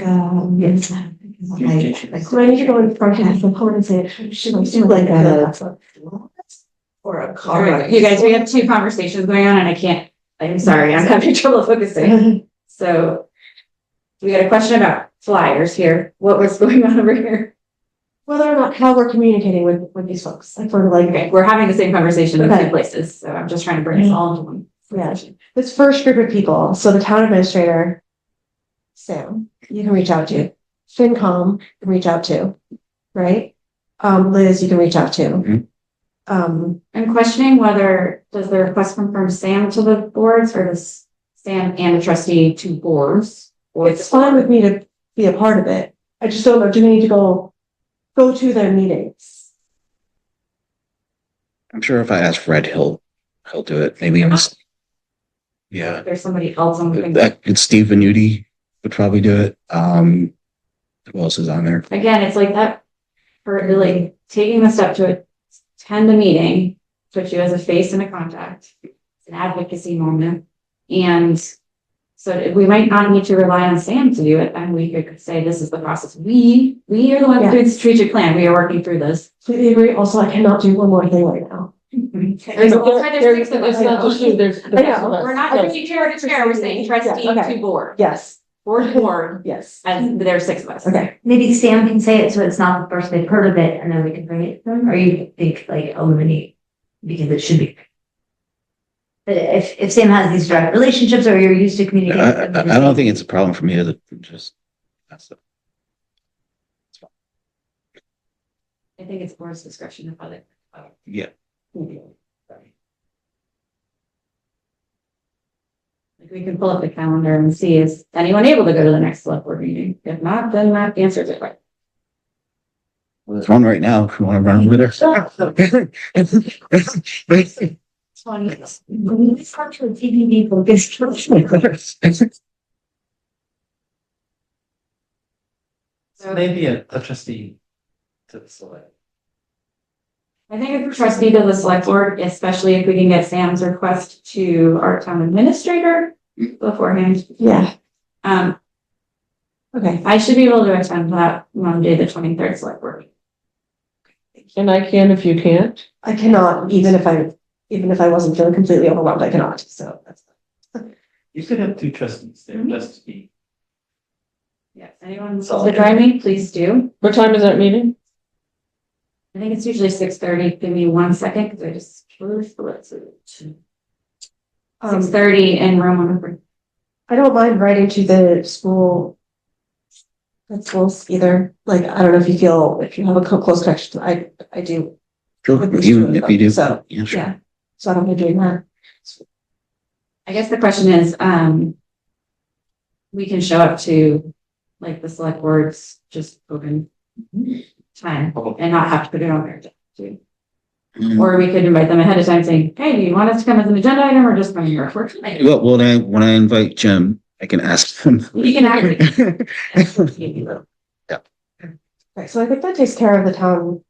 Speaker 4: Yes.
Speaker 6: Communication.
Speaker 1: so I need to go in front of the phone and say, should we do like a.
Speaker 4: Or a
Speaker 3: All
Speaker 4: car.
Speaker 3: right, you guys, we have 2 conversations going on and I can't, I'm sorry, I'm having trouble focusing. So we got a question about flyers here. What was going on over here?
Speaker 1: Whether or not, how we're communicating with these folks, like for like,
Speaker 3: Okay, we're having the same conversation in
Speaker 1: Okay.
Speaker 3: 2 places, so I'm just trying to bring us all into one.
Speaker 1: Yeah. this first group of people, so the town administrator, Sam, you can reach out to, FinCom, you can reach out to, right? Liz, you can reach out to.
Speaker 5: Mhm.
Speaker 3: I'm questioning whether, does the request come from Sam to the boards or does Sam and the trustee to boards? Or
Speaker 1: It's fine with me to be a part of it. I just don't know, do we need to go to their meetings?
Speaker 5: I'm sure if I ask Fred, he'll do it. Maybe I'm just. Yeah,
Speaker 3: there's somebody else on the thing.
Speaker 5: it's Steve Venuti would probably do it. Who else is on there?
Speaker 3: Again, it's like that, for really taking the step to attend a meeting, put you as a face and a contact. It's an advocacy moment. And so we might not need to rely on Sam to do it, and we could say, this is the process. We are the ones
Speaker 1: Yeah.
Speaker 3: doing the strategic plan. We are working through this.
Speaker 1: Completely agree. Also, I cannot do one more thing right now.
Speaker 3: There's
Speaker 7: There's
Speaker 3: six of us.
Speaker 7: it's not just you, there's.
Speaker 1: I know.
Speaker 3: We're not doing chair to chair, we're saying trustee
Speaker 1: Yeah, okay.
Speaker 3: to board.
Speaker 1: Yes,
Speaker 3: Board,
Speaker 1: yes.
Speaker 3: and there's 6 of us.
Speaker 1: Okay.
Speaker 8: Maybe Sam can say it so it's not the first they've heard of it and then we can bring it to them, or you think like eliminate, because it should be. But if Sam has these direct relationships or you're used to communicating.
Speaker 5: I don't think it's a problem for me to just. That's it.
Speaker 3: I think it's board's discretion of other.
Speaker 5: Yeah.
Speaker 3: Like we can pull up the calendar and see, is anyone able to go to the next select board meeting? If not, then that answers it right.
Speaker 5: Well, there's one right now if you want to run with it.
Speaker 3: 20.
Speaker 8: When we start to a TPD focused.
Speaker 3: So
Speaker 6: Maybe a trustee to the select.
Speaker 3: I think if a trustee to the select board, especially if we can get Sam's request to our town administrator beforehand.
Speaker 1: Yeah,
Speaker 3: Um,
Speaker 1: okay.
Speaker 3: I should be able to attend that Monday, the 23rd select board.
Speaker 7: And I can if you can't.
Speaker 1: I cannot, even if I wasn't feeling completely overwhelmed, I cannot, so that's.
Speaker 6: You could have 2 trustees there, just to be.
Speaker 3: Yes, anyone wants to join me, please do.
Speaker 7: What time is that meeting?
Speaker 3: I think it's usually 6:30. Give me 1 second, because I just. 6:30 in room 103.
Speaker 1: I don't mind writing to the school. The schools either, like, I don't know if you have a close connection, I do.
Speaker 5: Sure,
Speaker 1: with these
Speaker 5: even
Speaker 1: two
Speaker 5: if you do.
Speaker 1: So,
Speaker 5: Yeah, sure.
Speaker 1: yeah, so I don't mind doing that.
Speaker 3: I guess the question is, we can show up to like the select board's just open time and not have to put it on there too. Or we could invite them ahead of time saying, hey, do you want us to come as an agenda item or just come here for tonight?
Speaker 5: Well, when I invite Jim, I can ask him.
Speaker 3: You can actually.
Speaker 1: Right, so I think that takes care of the town,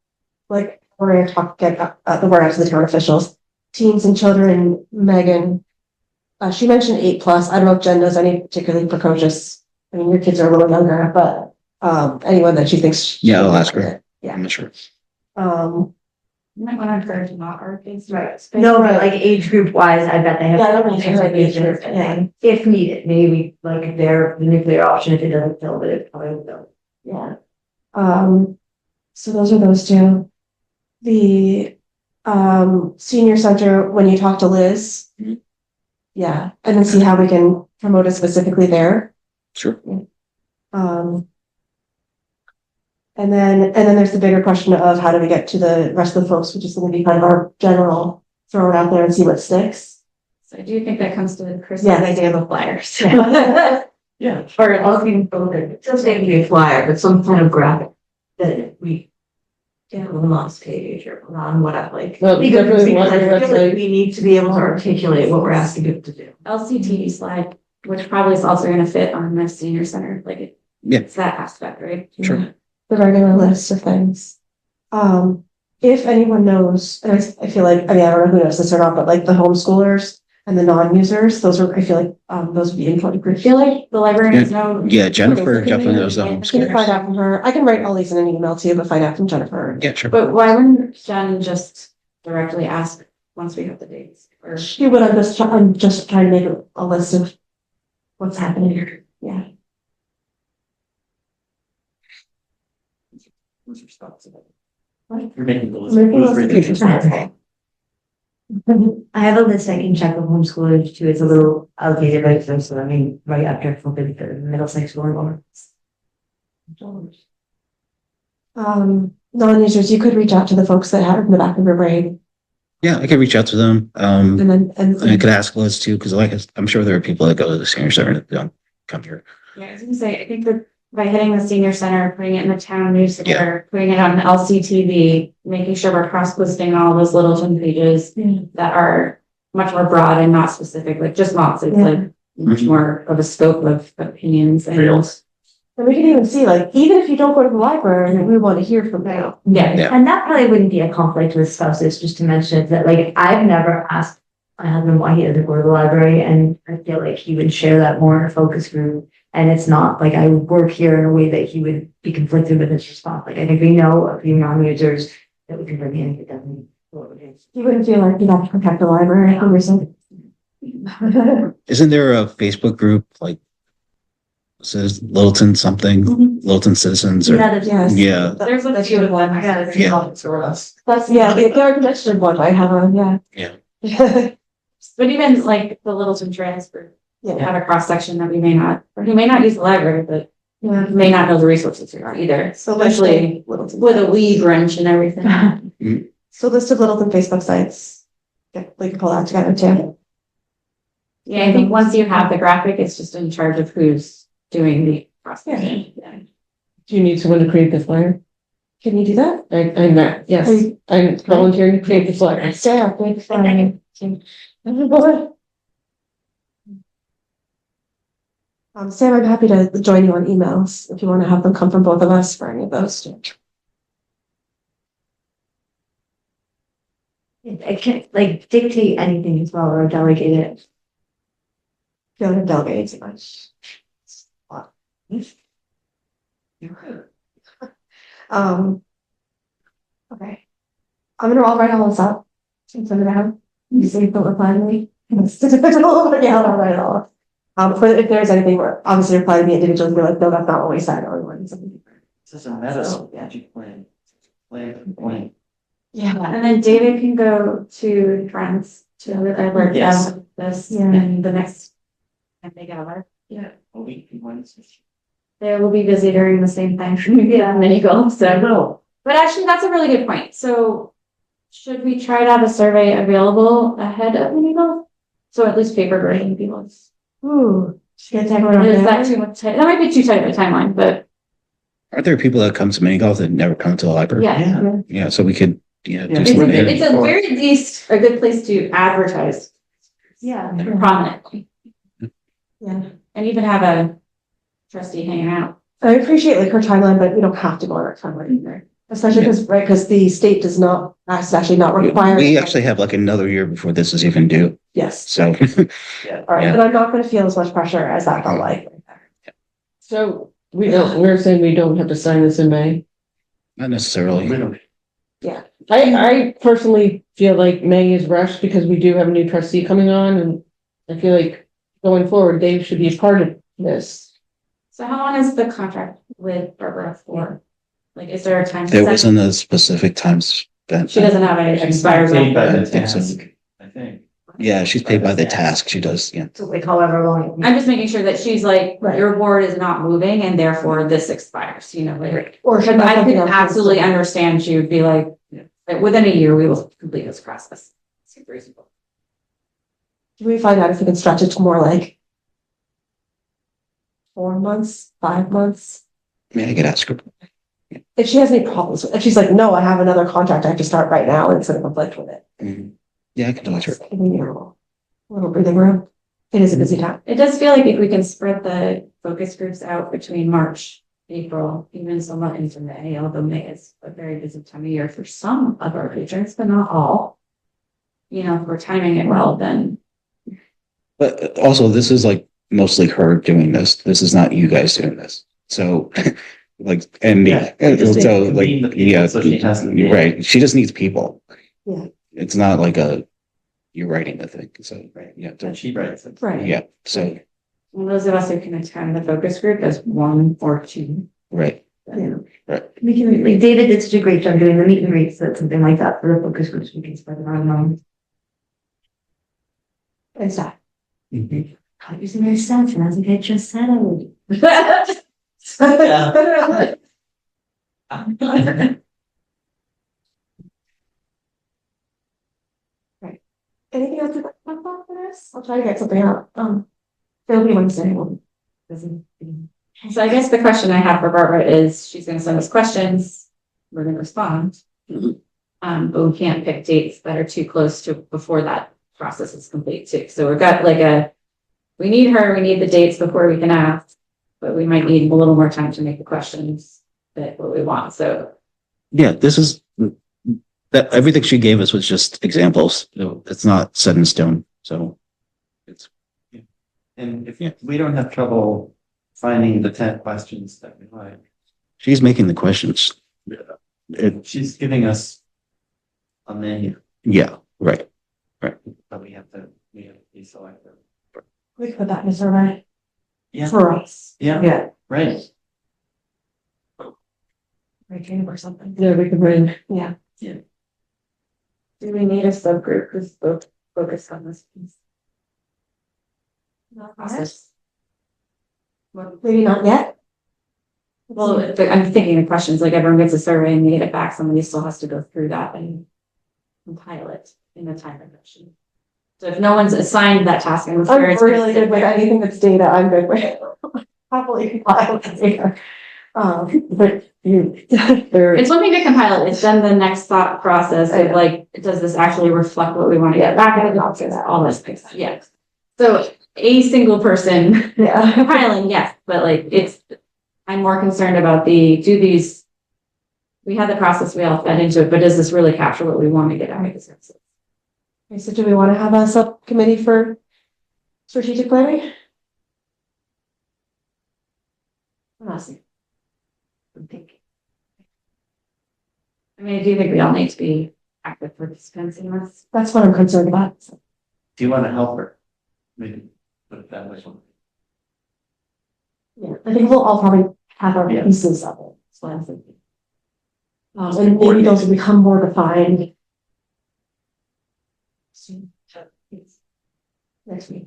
Speaker 1: like, we're gonna get the word out to the town officials, teens and children. Megan, she mentioned 8+. I don't know if Jen knows any particularly precocious. I mean, your kids are a little younger, but anyone that she thinks.
Speaker 5: Yeah, I'll ask her.
Speaker 1: Yeah.
Speaker 5: I'm not sure.
Speaker 3: You might want to encourage not our kids.
Speaker 8: Right. No, but like age group wise, I bet they have.
Speaker 1: Yeah, I don't really care about age group,
Speaker 8: Yeah. If needed, maybe like if they're the nuclear option, if it doesn't fill, but it probably will.
Speaker 1: Yeah. So those are those two. The senior center, when you talk to Liz.
Speaker 5: Mhm.
Speaker 1: Yeah, and then see how we can promote it specifically there.
Speaker 5: Sure.
Speaker 1: And then there's the bigger question of how do we get to the rest of the folks, which is going to be kind of our general throw it out there and see what sticks.
Speaker 3: So I do think that comes to Chris'
Speaker 1: Yeah.
Speaker 3: idea of the flyers.
Speaker 6: Yeah.
Speaker 4: Or looking for, it doesn't have to be a flyer, but some kind of graphic that we. Put on last page or put on whatever, like.
Speaker 7: Well, definitely
Speaker 4: Because I
Speaker 7: want your
Speaker 4: feel like
Speaker 7: website.
Speaker 4: we need to be able to articulate what we're asking people to do.
Speaker 3: LCTV slide, which probably is also going to fit on the senior center, like
Speaker 5: Yeah.
Speaker 3: it's that aspect, right?
Speaker 5: Sure.
Speaker 1: The regular list of things. If anyone knows, and I feel like, I mean, I don't know who knows this or not, but like the homeschoolers and the non-users, those are, I feel like, those would be important.
Speaker 3: I feel like the librarians know.
Speaker 5: Yeah, Jennifer
Speaker 1: Okay,
Speaker 5: definitely knows the
Speaker 1: Can you find
Speaker 5: homeschoolers.
Speaker 1: out from her? I can write all these in an email too, but find out from Jennifer.
Speaker 5: Yeah, sure.
Speaker 3: But why wouldn't Jen just directly ask once we have the dates? Or
Speaker 1: She would, I'm just trying to make a list of what's happening here. Yeah.
Speaker 6: Who's responsible? You're making the list.
Speaker 1: Making
Speaker 6: Who's
Speaker 1: a list.
Speaker 6: really responsible?
Speaker 8: I have a list I can check with homeschoolers too. It's a little outdated, right? So I mean, right after flipping the middle sex school.
Speaker 1: Non-users, you could reach out to the folks that have in the back of your brain,
Speaker 5: Yeah, I could reach out to them.
Speaker 1: and then,
Speaker 5: And I could ask Liz too, because I'm sure there are people that go to the senior center that don't come here.
Speaker 3: yeah, I was gonna say, I think that by hitting the senior center, putting it in the town newsletter, putting it on LCTV, making sure we're cross-listing all those Littleton pages that are much more broad and not specific, like just lots, it's like much more of a scope of opinions and.
Speaker 6: Reels.
Speaker 1: and we can even see, like, even if you don't go to the library, we want to hear from you.
Speaker 3: Yeah,
Speaker 5: Yeah.
Speaker 8: And that probably wouldn't be a conflict with spouses, just to mention that, like, I've never asked my husband why he doesn't go to the library, and I feel like he would share that more in a focus group. And it's not like I would work here in a way that he would be conflicted with his response. Like, I think we know a few non-users that we can bring in, it doesn't.
Speaker 1: You wouldn't feel like you have to protect the library for reason.
Speaker 5: Isn't there a Facebook group like says Littleton something, Littleton Citizens or
Speaker 1: Yes.
Speaker 5: yeah.
Speaker 3: There's a
Speaker 1: That's
Speaker 3: few
Speaker 1: good one.
Speaker 3: Yeah.
Speaker 1: That's, yeah, the registered one I have on, yeah.
Speaker 5: Yeah.
Speaker 3: But even like the Littleton Transfer,
Speaker 1: Yeah,
Speaker 3: have a cross section that we may not, or he may not use the library, but
Speaker 1: yeah.
Speaker 3: may not know the resources here either,
Speaker 1: So
Speaker 3: especially
Speaker 1: Littleton.
Speaker 3: with a weed wrench and everything.
Speaker 1: So list of Littleton Facebook sites. Yeah, we can pull that together too.
Speaker 3: Yeah, I think once you have the graphic, it's just in charge of who's doing the cross section. Yeah.
Speaker 7: Do you need someone to create the flyer?
Speaker 1: Can you do that?
Speaker 7: I'm not, yes, I'm volunteering to create the flyer.
Speaker 1: Yeah, thanks. Sam, I'm happy to join you on emails if you want to have them come from both of us for any of those.
Speaker 8: I can't like dictate anything as well or delegate it.
Speaker 1: Feel like I'm delegating too much. Okay. I'm gonna all write all this up. Send it out. You say don't reply to me. Yeah, I'll write it all up. But if there's anything where obviously reply to me individually, be like, no, that's not what we said, or we wanted something different.
Speaker 6: This is a meta strategic plan. Plan.
Speaker 3: Yeah, and then David can go to friends to I work
Speaker 6: Yes.
Speaker 3: down this
Speaker 1: Yeah.
Speaker 3: in the next time they gather.
Speaker 6: Yeah. A week and Wednesday.
Speaker 3: They will be busy during the same time for me and many goals, so.
Speaker 6: No.
Speaker 3: But actually, that's a really good point. So should we try to have a survey available ahead of mini golf? So at least paper version people.
Speaker 1: Ooh, should I take one
Speaker 3: Is that
Speaker 1: on
Speaker 3: too much tight? That might be too tight of a timeline, but
Speaker 5: Aren't there people that come to mini golf that never come to the library?
Speaker 3: yeah.
Speaker 5: Yeah, so we could, do
Speaker 3: It's
Speaker 5: something.
Speaker 3: a very least a good place to advertise
Speaker 8: Yeah.
Speaker 3: prominently
Speaker 1: Yeah.
Speaker 3: and even have a trustee hanging out.
Speaker 1: I appreciate like her timeline, but we don't have to go on our timeline either. Especially because the state does not, that's actually not required.
Speaker 5: We actually have like another year before this is even due,
Speaker 1: Yes,
Speaker 5: so.
Speaker 1: all right,
Speaker 5: Yeah.
Speaker 1: but I'm not gonna feel as much pressure as that felt like.
Speaker 7: So we're saying we don't have to sign this in May.
Speaker 5: Not necessarily.
Speaker 7: I personally feel like May is rushed because we do have a new trustee coming on, and I feel like going forward, Dave should be a part of this.
Speaker 3: So how long is the contract with Barbara for? Like, is there a time?
Speaker 5: There
Speaker 3: set?
Speaker 5: wasn't a specific time spent.
Speaker 3: She doesn't have any expires.
Speaker 6: Paid by
Speaker 5: I
Speaker 6: the
Speaker 5: think so.
Speaker 6: task, I think.
Speaker 5: Yeah, she's paid by the task. She does, yeah.
Speaker 8: So like however long.
Speaker 3: I'm just making sure that she's like,
Speaker 1: Right.
Speaker 3: your board is not moving and therefore this expires, you know, like.
Speaker 1: Or should
Speaker 3: I
Speaker 1: something
Speaker 3: could
Speaker 1: else
Speaker 3: absolutely
Speaker 1: is-
Speaker 3: understand she would be like, within a year, we will complete this process. Seems reasonable.
Speaker 1: Can we find out if we can stretch it to more like 4 months, 5 months?
Speaker 5: I mean, I could ask her.
Speaker 1: If she has any problems, if she's like, no, I have another contract, I have to start right now, and it's gonna conflict with it.
Speaker 5: Mhm. Yeah, I can talk to her.
Speaker 1: Give me a little breathing room. It is a busy time.
Speaker 3: It does feel like if we can spread the focus groups out between March, April, even somewhat into May, although May is a very busy time of year for some of our patrons, but not all. You know, if we're timing it well, then
Speaker 5: But also, this is like mostly her doing this. This is not you guys doing this. So, like, and
Speaker 6: Yeah,
Speaker 5: and
Speaker 6: just
Speaker 5: so
Speaker 6: convene
Speaker 5: like,
Speaker 6: the people,
Speaker 5: yeah,
Speaker 6: so she has to be-
Speaker 5: right. She just needs people.
Speaker 1: Yeah.
Speaker 5: It's not like you're writing the thing. So, yeah,
Speaker 6: And she writes it.
Speaker 1: Right.
Speaker 5: yeah. So,
Speaker 3: and those of us who can attend the focus group as one or two.
Speaker 5: right.
Speaker 8: Yeah.
Speaker 5: Right.
Speaker 8: We can, like David did such a great job doing the meet and greets, that something like that for the focus groups, we can spread it around.
Speaker 1: It's that.
Speaker 8: Not using their stats, and I was like, I just said I would.
Speaker 1: Anything else to talk about for this? I'll try to get something out. It'll be Wednesday.
Speaker 3: So I guess the question I have for Barbara is, she's gonna send us questions, we're gonna respond.
Speaker 5: Mhm.
Speaker 3: But we can't pick dates that are too close to before that process is complete too. So we've got like we need the dates before we can ask, but we might need a little more time to make the questions that what we want, so.
Speaker 5: Yeah, this is that everything she gave us was just examples. It's not set in stone. So it's,
Speaker 6: And if we don't have trouble finding the 10 questions that we like,
Speaker 5: she's making the questions.
Speaker 6: she's giving us a menu,
Speaker 5: Yeah, right.
Speaker 6: but we have to be selective.
Speaker 1: We could put that in a survey
Speaker 6: Yeah,
Speaker 1: for us.
Speaker 6: yeah, right.
Speaker 1: Right, or something.
Speaker 7: Yeah, we could bring,
Speaker 1: Yeah.
Speaker 3: Do we need a subgroup who's focused on this piece? Process.
Speaker 1: Maybe not yet.
Speaker 3: Well, I'm thinking of questions, like everyone gets a survey and they get it back, somebody still has to go through that and compile it in a time reduction. So if no one's assigned that task, I'm sure
Speaker 1: I'm
Speaker 3: it's
Speaker 1: really good with anything that's data, I'm good with. Happily compile the data. But you, there,
Speaker 3: It's one thing to compile it, it's then the next thought process of like, does this actually reflect what we want to get back in the document, all this things, yes. So a single person
Speaker 1: yeah.
Speaker 3: compiling, yes, but like I'm more concerned about we had the process, we all fed into it, but does this really capture what we want to get out of this?
Speaker 1: Okay, so do we want to have a subcommittee for strategic planning? I'm asking.
Speaker 3: I mean, I do think we all need to be active participants in this.
Speaker 1: That's what I'm concerned about.
Speaker 6: Do you want to help her? Maybe put it that way.
Speaker 1: Yeah, I think we'll all probably have our
Speaker 6: Yeah.
Speaker 1: pieces of it. That's what I'm thinking. And maybe those will become more defined. Soon. Next week.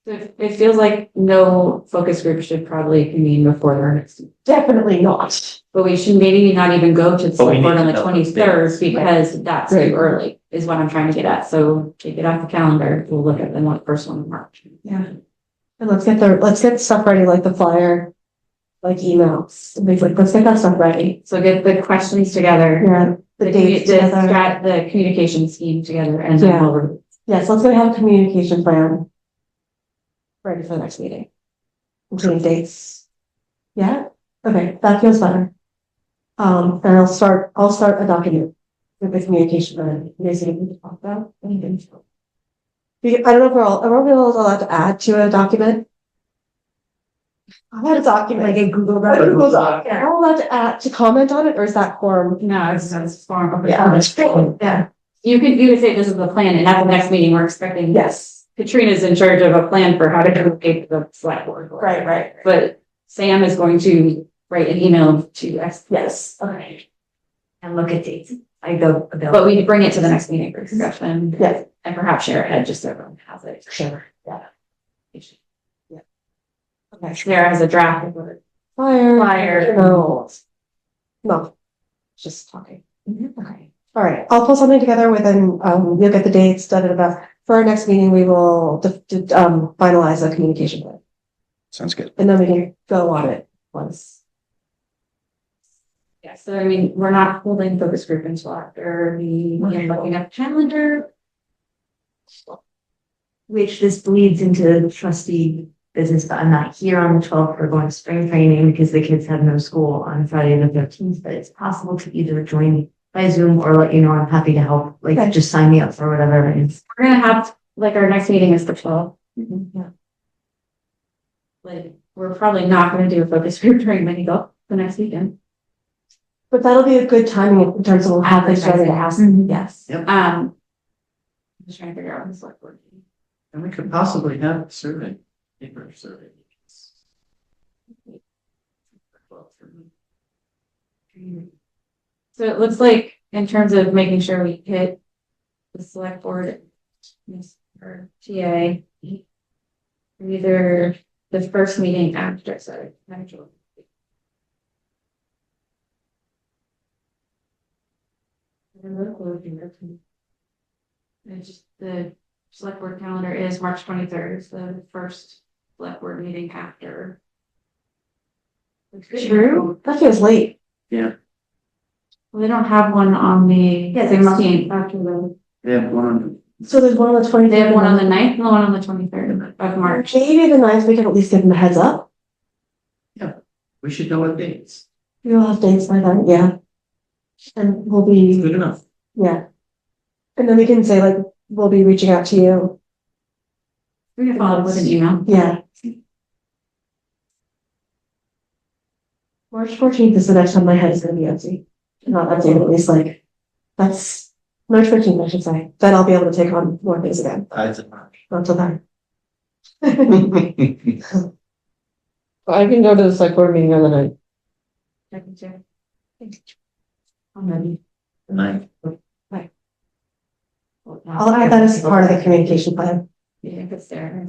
Speaker 3: So it feels like no focus group should probably convene before our next,
Speaker 1: Definitely not.
Speaker 3: but we should maybe not even go to the
Speaker 6: But we
Speaker 3: select board
Speaker 6: need
Speaker 3: on
Speaker 6: to
Speaker 3: the
Speaker 6: know the
Speaker 3: 23rd
Speaker 6: dates.
Speaker 3: because that's
Speaker 7: Right.
Speaker 3: too early, is what I'm trying to get at. So take it off the calendar, we'll look at the first one in March.
Speaker 1: Yeah. And let's get stuff ready, like the flyer, like emails, and things like, let's get that stuff ready.
Speaker 3: So get the questions together,
Speaker 1: Yeah, the dates together.
Speaker 3: the communication scheme together, and then
Speaker 1: Yeah.
Speaker 3: we'll.
Speaker 1: Yes, let's go have a communication plan ready for the next meeting. Including dates. Yeah, okay, that feels better. And I'll start a document with the communication plan. You guys need to talk about anything. I don't know if are we all allowed to add to a document? I've had a document.
Speaker 8: Like a Google
Speaker 1: A
Speaker 8: Doc.
Speaker 1: Google Doc. Are we allowed to add, to comment on it, or is that form?
Speaker 3: No, it's form.
Speaker 1: Yeah,
Speaker 3: You could say this is the plan, and at the next meeting, we're expecting.
Speaker 1: yes,
Speaker 3: Katrina's in charge of a plan for how to communicate to the select board.
Speaker 1: right.
Speaker 3: But Sam is going to write an email to us.
Speaker 1: Yes, okay,
Speaker 8: And look at dates. I go
Speaker 3: But
Speaker 8: available.
Speaker 3: we bring it to the next meeting for discussion.
Speaker 1: yes,
Speaker 3: And perhaps share it, just so everyone has it.
Speaker 1: sure, yeah. Okay.
Speaker 3: Sarah has a draft of it.
Speaker 1: Flyer. No, just talking. Okay, all right, I'll pull something together within, you'll get the dates, For our next meeting, we will finalize a communication plan,
Speaker 5: Sounds good.
Speaker 1: and then we can go on it once.
Speaker 3: Yeah, so I mean, we're not holding focus group until after looking at the calendar.
Speaker 8: Which this bleeds into the trustee business, but I'm not here on the 12th. We're going to spring training because the kids have no school on Friday the 13th, but it's possible to either join by Zoom or let you know I'm happy to help. Like,
Speaker 1: Okay.
Speaker 8: just sign me up for whatever it is.
Speaker 3: We're gonna have, like, our next meeting is the 12th.
Speaker 1: Yeah.
Speaker 3: Like, we're probably not gonna do a focus group during mini golf the next weekend.
Speaker 1: But that'll be a good timing in terms of we'll have this ready to ask.
Speaker 8: Mhm.
Speaker 1: Yes.
Speaker 6: Yep.
Speaker 3: I'm just trying to figure out when the select board. meeting.
Speaker 6: And we could possibly have a survey, paper survey.
Speaker 3: So it looks like in terms of making sure we hit the select board or TA, either the first meeting after, sorry, actually. It's just the select board calendar is March 23rd, is the first select board meeting after.
Speaker 1: True, that feels late.
Speaker 6: Yeah,
Speaker 3: Well, they don't have one on the
Speaker 8: Yeah, they must-
Speaker 3: 16th after the,
Speaker 6: they have one.
Speaker 1: So there's one on the 23rd.
Speaker 3: they have one on the 9th and the one on the 23rd of March.
Speaker 1: Maybe the 9th, we can at least give them a heads up.
Speaker 6: We should know what dates.
Speaker 1: We'll have dates by then, yeah. And we'll
Speaker 6: It's
Speaker 1: be,
Speaker 6: good enough.
Speaker 1: yeah. And then we can say like, we'll be reaching out to you.
Speaker 3: We can follow up with an email.
Speaker 1: Yeah. March 14th is the next time my head is gonna be empty. Not empty, but at least like, that's March 15th, I should say. Then I'll be able to take on more things again.
Speaker 6: Tides of March.
Speaker 1: Not till then.
Speaker 7: I can go to the select board meeting on the night.
Speaker 3: I can share.
Speaker 1: I'm ready.
Speaker 6: Night.
Speaker 1: I'll add that as part of the communication plan.
Speaker 3: Yeah, if it's there.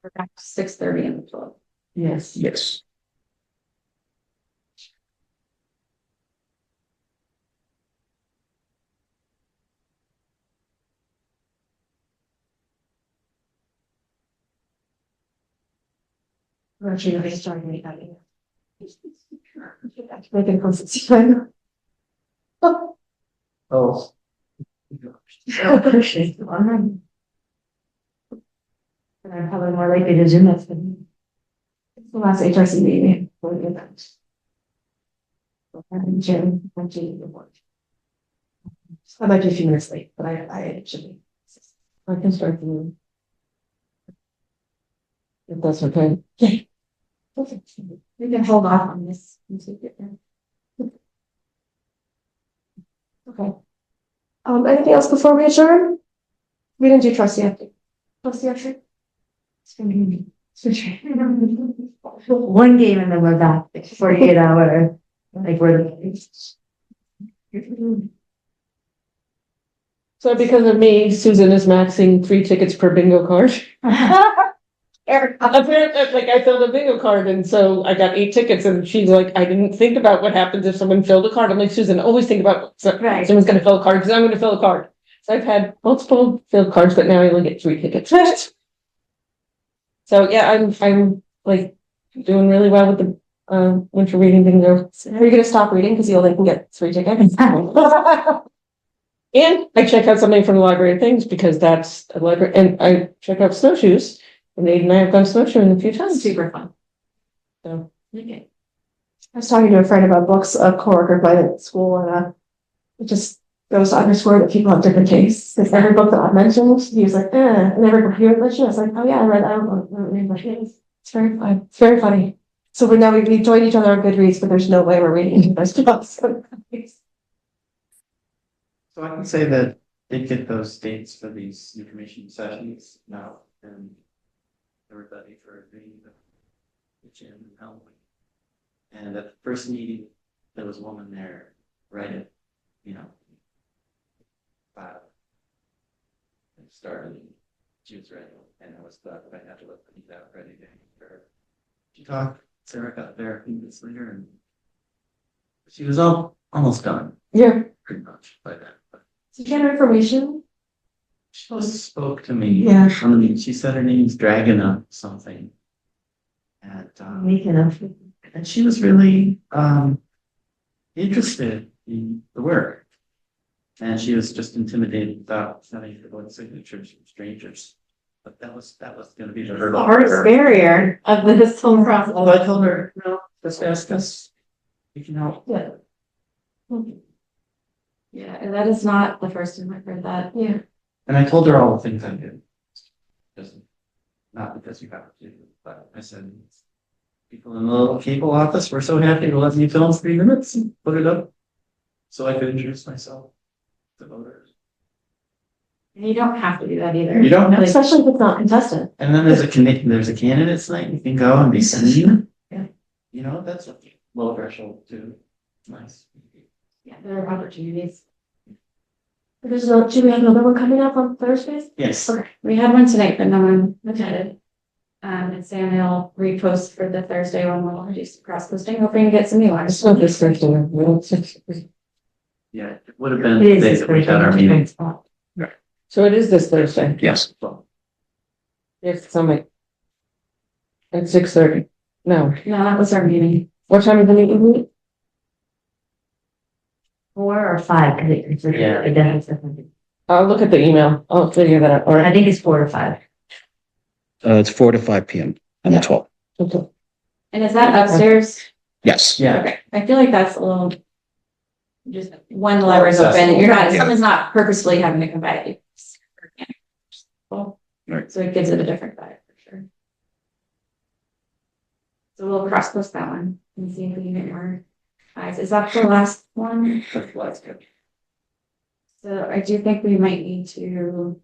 Speaker 3: We're back to 6:30 in the 12th.
Speaker 7: Yes.
Speaker 5: Yes.
Speaker 1: We're actually really starting to make that meeting. Make it consistent.
Speaker 6: Oh.
Speaker 8: And I'm probably more likely to Zoom this than.
Speaker 1: It's the last HRC meeting for the event. And Jim, I'm Jane report. I might be a few minutes late, but I should be.
Speaker 7: I can start the meeting. If that's okay.
Speaker 3: We can hold off on this.
Speaker 1: Okay. Anything else before we adjourn? We didn't do trustee update. Trustee update?
Speaker 8: One game and then we're back, 48-hour, like we're.
Speaker 7: So because of me, Susan is maxing 3 tickets per bingo card. Apparently, like I filled a bingo card and so I got 8 tickets and she's like, I didn't think about what happens if someone filled a card. I'm like, Susan, always think about
Speaker 8: Right.
Speaker 7: someone's gonna fill a card because I'm gonna fill a card. So I've had multiple filled cards, but now I only get 3 tickets. So yeah, I'm like doing really well with the winter reading bingo.
Speaker 1: Are you gonna stop reading because you only can get 3 tickets?
Speaker 7: And I check out something from the library of things because that's a library, and I check out snowshoes. And Nate and I have gone snowshoeing a few times.
Speaker 3: Super fun.
Speaker 7: So
Speaker 3: Okay.
Speaker 1: I was talking to a friend about books, a coworker of mine at school, and it just goes to underscore that people have different tastes. Because every book that I mentioned, he was like, and every book he would mention, I was like, oh yeah, I don't read much. It's very fun. It's very funny. So we joined each other on Goodreads, but there's no way we're reading those books.
Speaker 6: So I can say that did get those dates for these information sessions now and everybody for the gym and Halloween. And at the first meeting, there was a woman there right at, 5. And started, she was ready, and I was thought I had to look that ready to her. She talked, Sarah got there a few minutes later and she was almost done.
Speaker 7: yeah.
Speaker 6: Pretty much by then. But
Speaker 1: Did you get her information?
Speaker 6: she just spoke to me.
Speaker 1: Yeah.
Speaker 6: She said her name's Dragona something. And
Speaker 8: Making up.
Speaker 6: and she was really interested in the work. And she was just intimidated about having to go signatures from strangers. But that was gonna be the hurdle.
Speaker 3: The hardest barrier of this whole process.
Speaker 6: Well, I told her, just ask us. We can help.
Speaker 1: Yeah.
Speaker 3: Yeah, and that is not the first time I've heard that.
Speaker 1: Yeah.
Speaker 6: And I told her all the things I did. Not because you have to, but I said, people in the little cable office were so happy to let me film 3 minutes and put it up. So I could introduce myself to voters.
Speaker 3: And you don't have to do that either.
Speaker 6: You don't have to.
Speaker 1: Especially if it's not contested.
Speaker 6: And then there's a candidates night, you can go and be seen. Yeah. That's a low threshold too. Nice.
Speaker 3: Yeah, there are opportunities.
Speaker 1: Do we have another one coming up on Thursdays?
Speaker 6: Yes.
Speaker 1: Okay.
Speaker 3: We had one tonight, but no one attended. And Sam will repost for the Thursday one. We'll do some cross posting, hoping to get some new ones.
Speaker 7: It's not this Thursday. We don't-
Speaker 6: Yeah, it would have been
Speaker 8: It
Speaker 6: the
Speaker 8: is
Speaker 6: day
Speaker 8: this
Speaker 6: that we had our
Speaker 8: Thursday.
Speaker 6: meeting.
Speaker 7: So it is this Thursday.
Speaker 5: Yes.
Speaker 7: It's something. At 6:30. No.
Speaker 3: No, that was our meeting.
Speaker 7: What time is the meeting?
Speaker 3: Well,
Speaker 8: 4 or 5, because
Speaker 6: Yeah.
Speaker 8: it doesn't say something.
Speaker 7: I'll look at the email. I'll figure that out. All
Speaker 8: I
Speaker 7: right.
Speaker 8: think it's 4 or 5.
Speaker 5: It's 4 to 5 p.m. on the 12th.
Speaker 7: Okay.
Speaker 3: And is that upstairs?
Speaker 5: Yes.
Speaker 6: Yeah.
Speaker 3: Okay, I feel like that's a little. Just when the library's open, you're not,
Speaker 5: Yeah.
Speaker 3: someone's not purposefully having to come by. Well,
Speaker 5: Right.
Speaker 3: so it gives it a different vibe for sure. So we'll cross post that one and see if we can get more eyes. Is that the last one?
Speaker 6: That's good.
Speaker 3: So I do think we might need to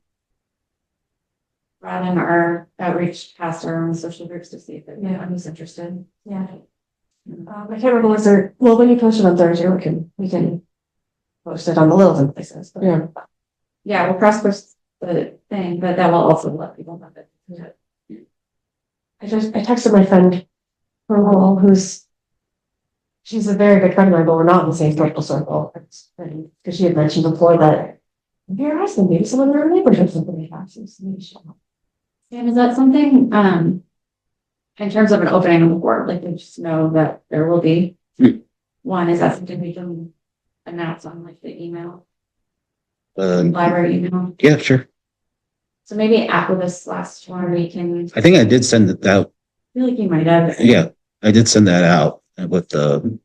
Speaker 3: broaden our outreach past our own social groups to see if anyone who's interested.
Speaker 8: Yeah.
Speaker 1: I can't remember, was there, well, when you post it on Thursday, we can post it on the Littleton places. But
Speaker 7: Yeah.
Speaker 3: Yeah, we'll cross post the thing, but that will also let people know that.
Speaker 1: I texted my friend, who's, she's a very good friend of mine, but we're not in the same social circle. Because she had mentioned before that, if you're asking, maybe someone in our neighborhood has something like that. So maybe she'll help.
Speaker 3: And is that something, in terms of an opening on the board, like we just know that there will be one, is that something we can announce on like the email, library email?
Speaker 5: Yeah, sure.
Speaker 3: So maybe after this last one, we can,
Speaker 5: I think I did send it out.
Speaker 3: I feel like you might have.
Speaker 5: Yeah, I did send that out with the,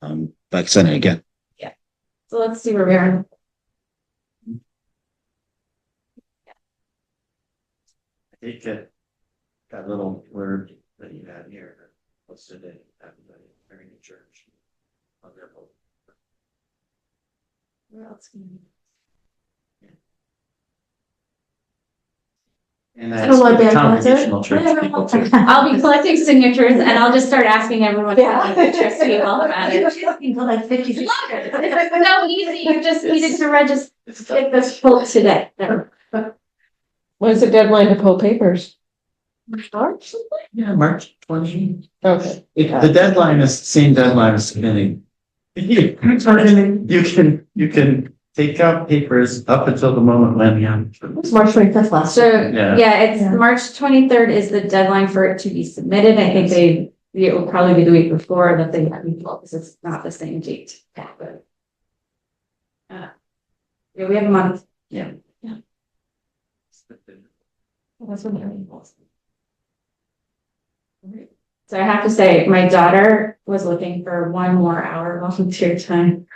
Speaker 5: but I can send it again.
Speaker 3: So let's see where we are.
Speaker 6: I think that little word that you had here, posted it at the Marian Church. On their boat.
Speaker 3: Where else can we?
Speaker 6: And
Speaker 1: I don't like
Speaker 6: that's
Speaker 1: band
Speaker 6: congregational church people too.
Speaker 3: I'll be collecting signatures and I'll just start asking everyone. to
Speaker 1: Yeah.
Speaker 3: have a trustee while I'm at it.
Speaker 8: You can like 50.
Speaker 3: No, easy, you just needed to register, get this pulled today.
Speaker 7: When's the deadline to pull papers?
Speaker 1: March?
Speaker 6: Yeah, March 20.
Speaker 7: Okay.
Speaker 6: The deadline is the same deadline as submitting. You can take out papers up until the moment when,
Speaker 1: It was March 25th last
Speaker 3: So,
Speaker 1: year.
Speaker 6: Yeah.
Speaker 3: yeah, it's
Speaker 1: Yeah.
Speaker 3: March 23rd is the deadline for it to be submitted. I think it will probably be the week before that they have me pull, because it's not the same date. But, yeah, we have a month.
Speaker 6: Yeah.
Speaker 3: That's what they're So I have to say, my daughter was looking for one more hour volunteer time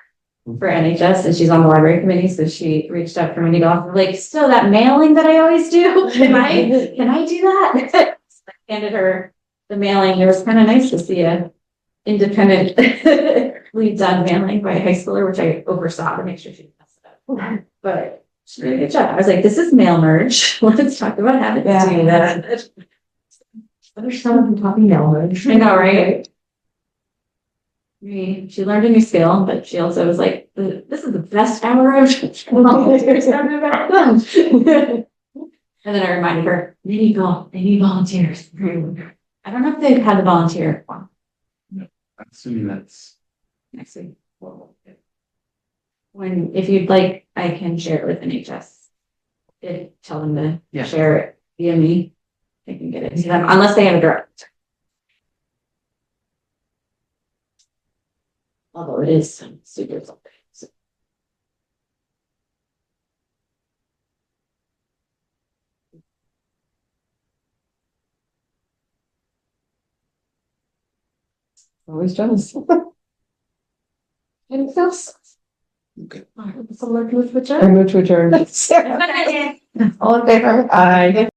Speaker 3: for NHS, and she's on the library committee, so she reached out for me to go off. Like, so that mailing that I always do, can I do that? I handed her the mailing. It was kind of nice to see a independent lead done mailing by a high schooler, which I oversaw to make sure she didn't mess it up. But she did a good job. I was like, this is mail merge. Let's talk about how to do that.
Speaker 8: There's someone who taught me knowledge.
Speaker 3: I know, right? She learned a new skill, but she also was like, this is the best hour I've volunteers I've ever done. And then I reminded her, they need volunteers. I don't know if they've had the volunteer one
Speaker 6: I'm assuming that's.
Speaker 3: next week. If you'd like, I can share it with NHS. Tell them to
Speaker 6: Yeah.
Speaker 3: share it via me. They can get it to them, unless they have a direct. Although it is super something. So.
Speaker 7: Always jealous.
Speaker 1: Anything else?
Speaker 5: Okay.
Speaker 1: All right, someone move to
Speaker 7: I
Speaker 1: adjourn?
Speaker 7: move to adjourn.
Speaker 1: Sarah, all in favor?
Speaker 7: Aye.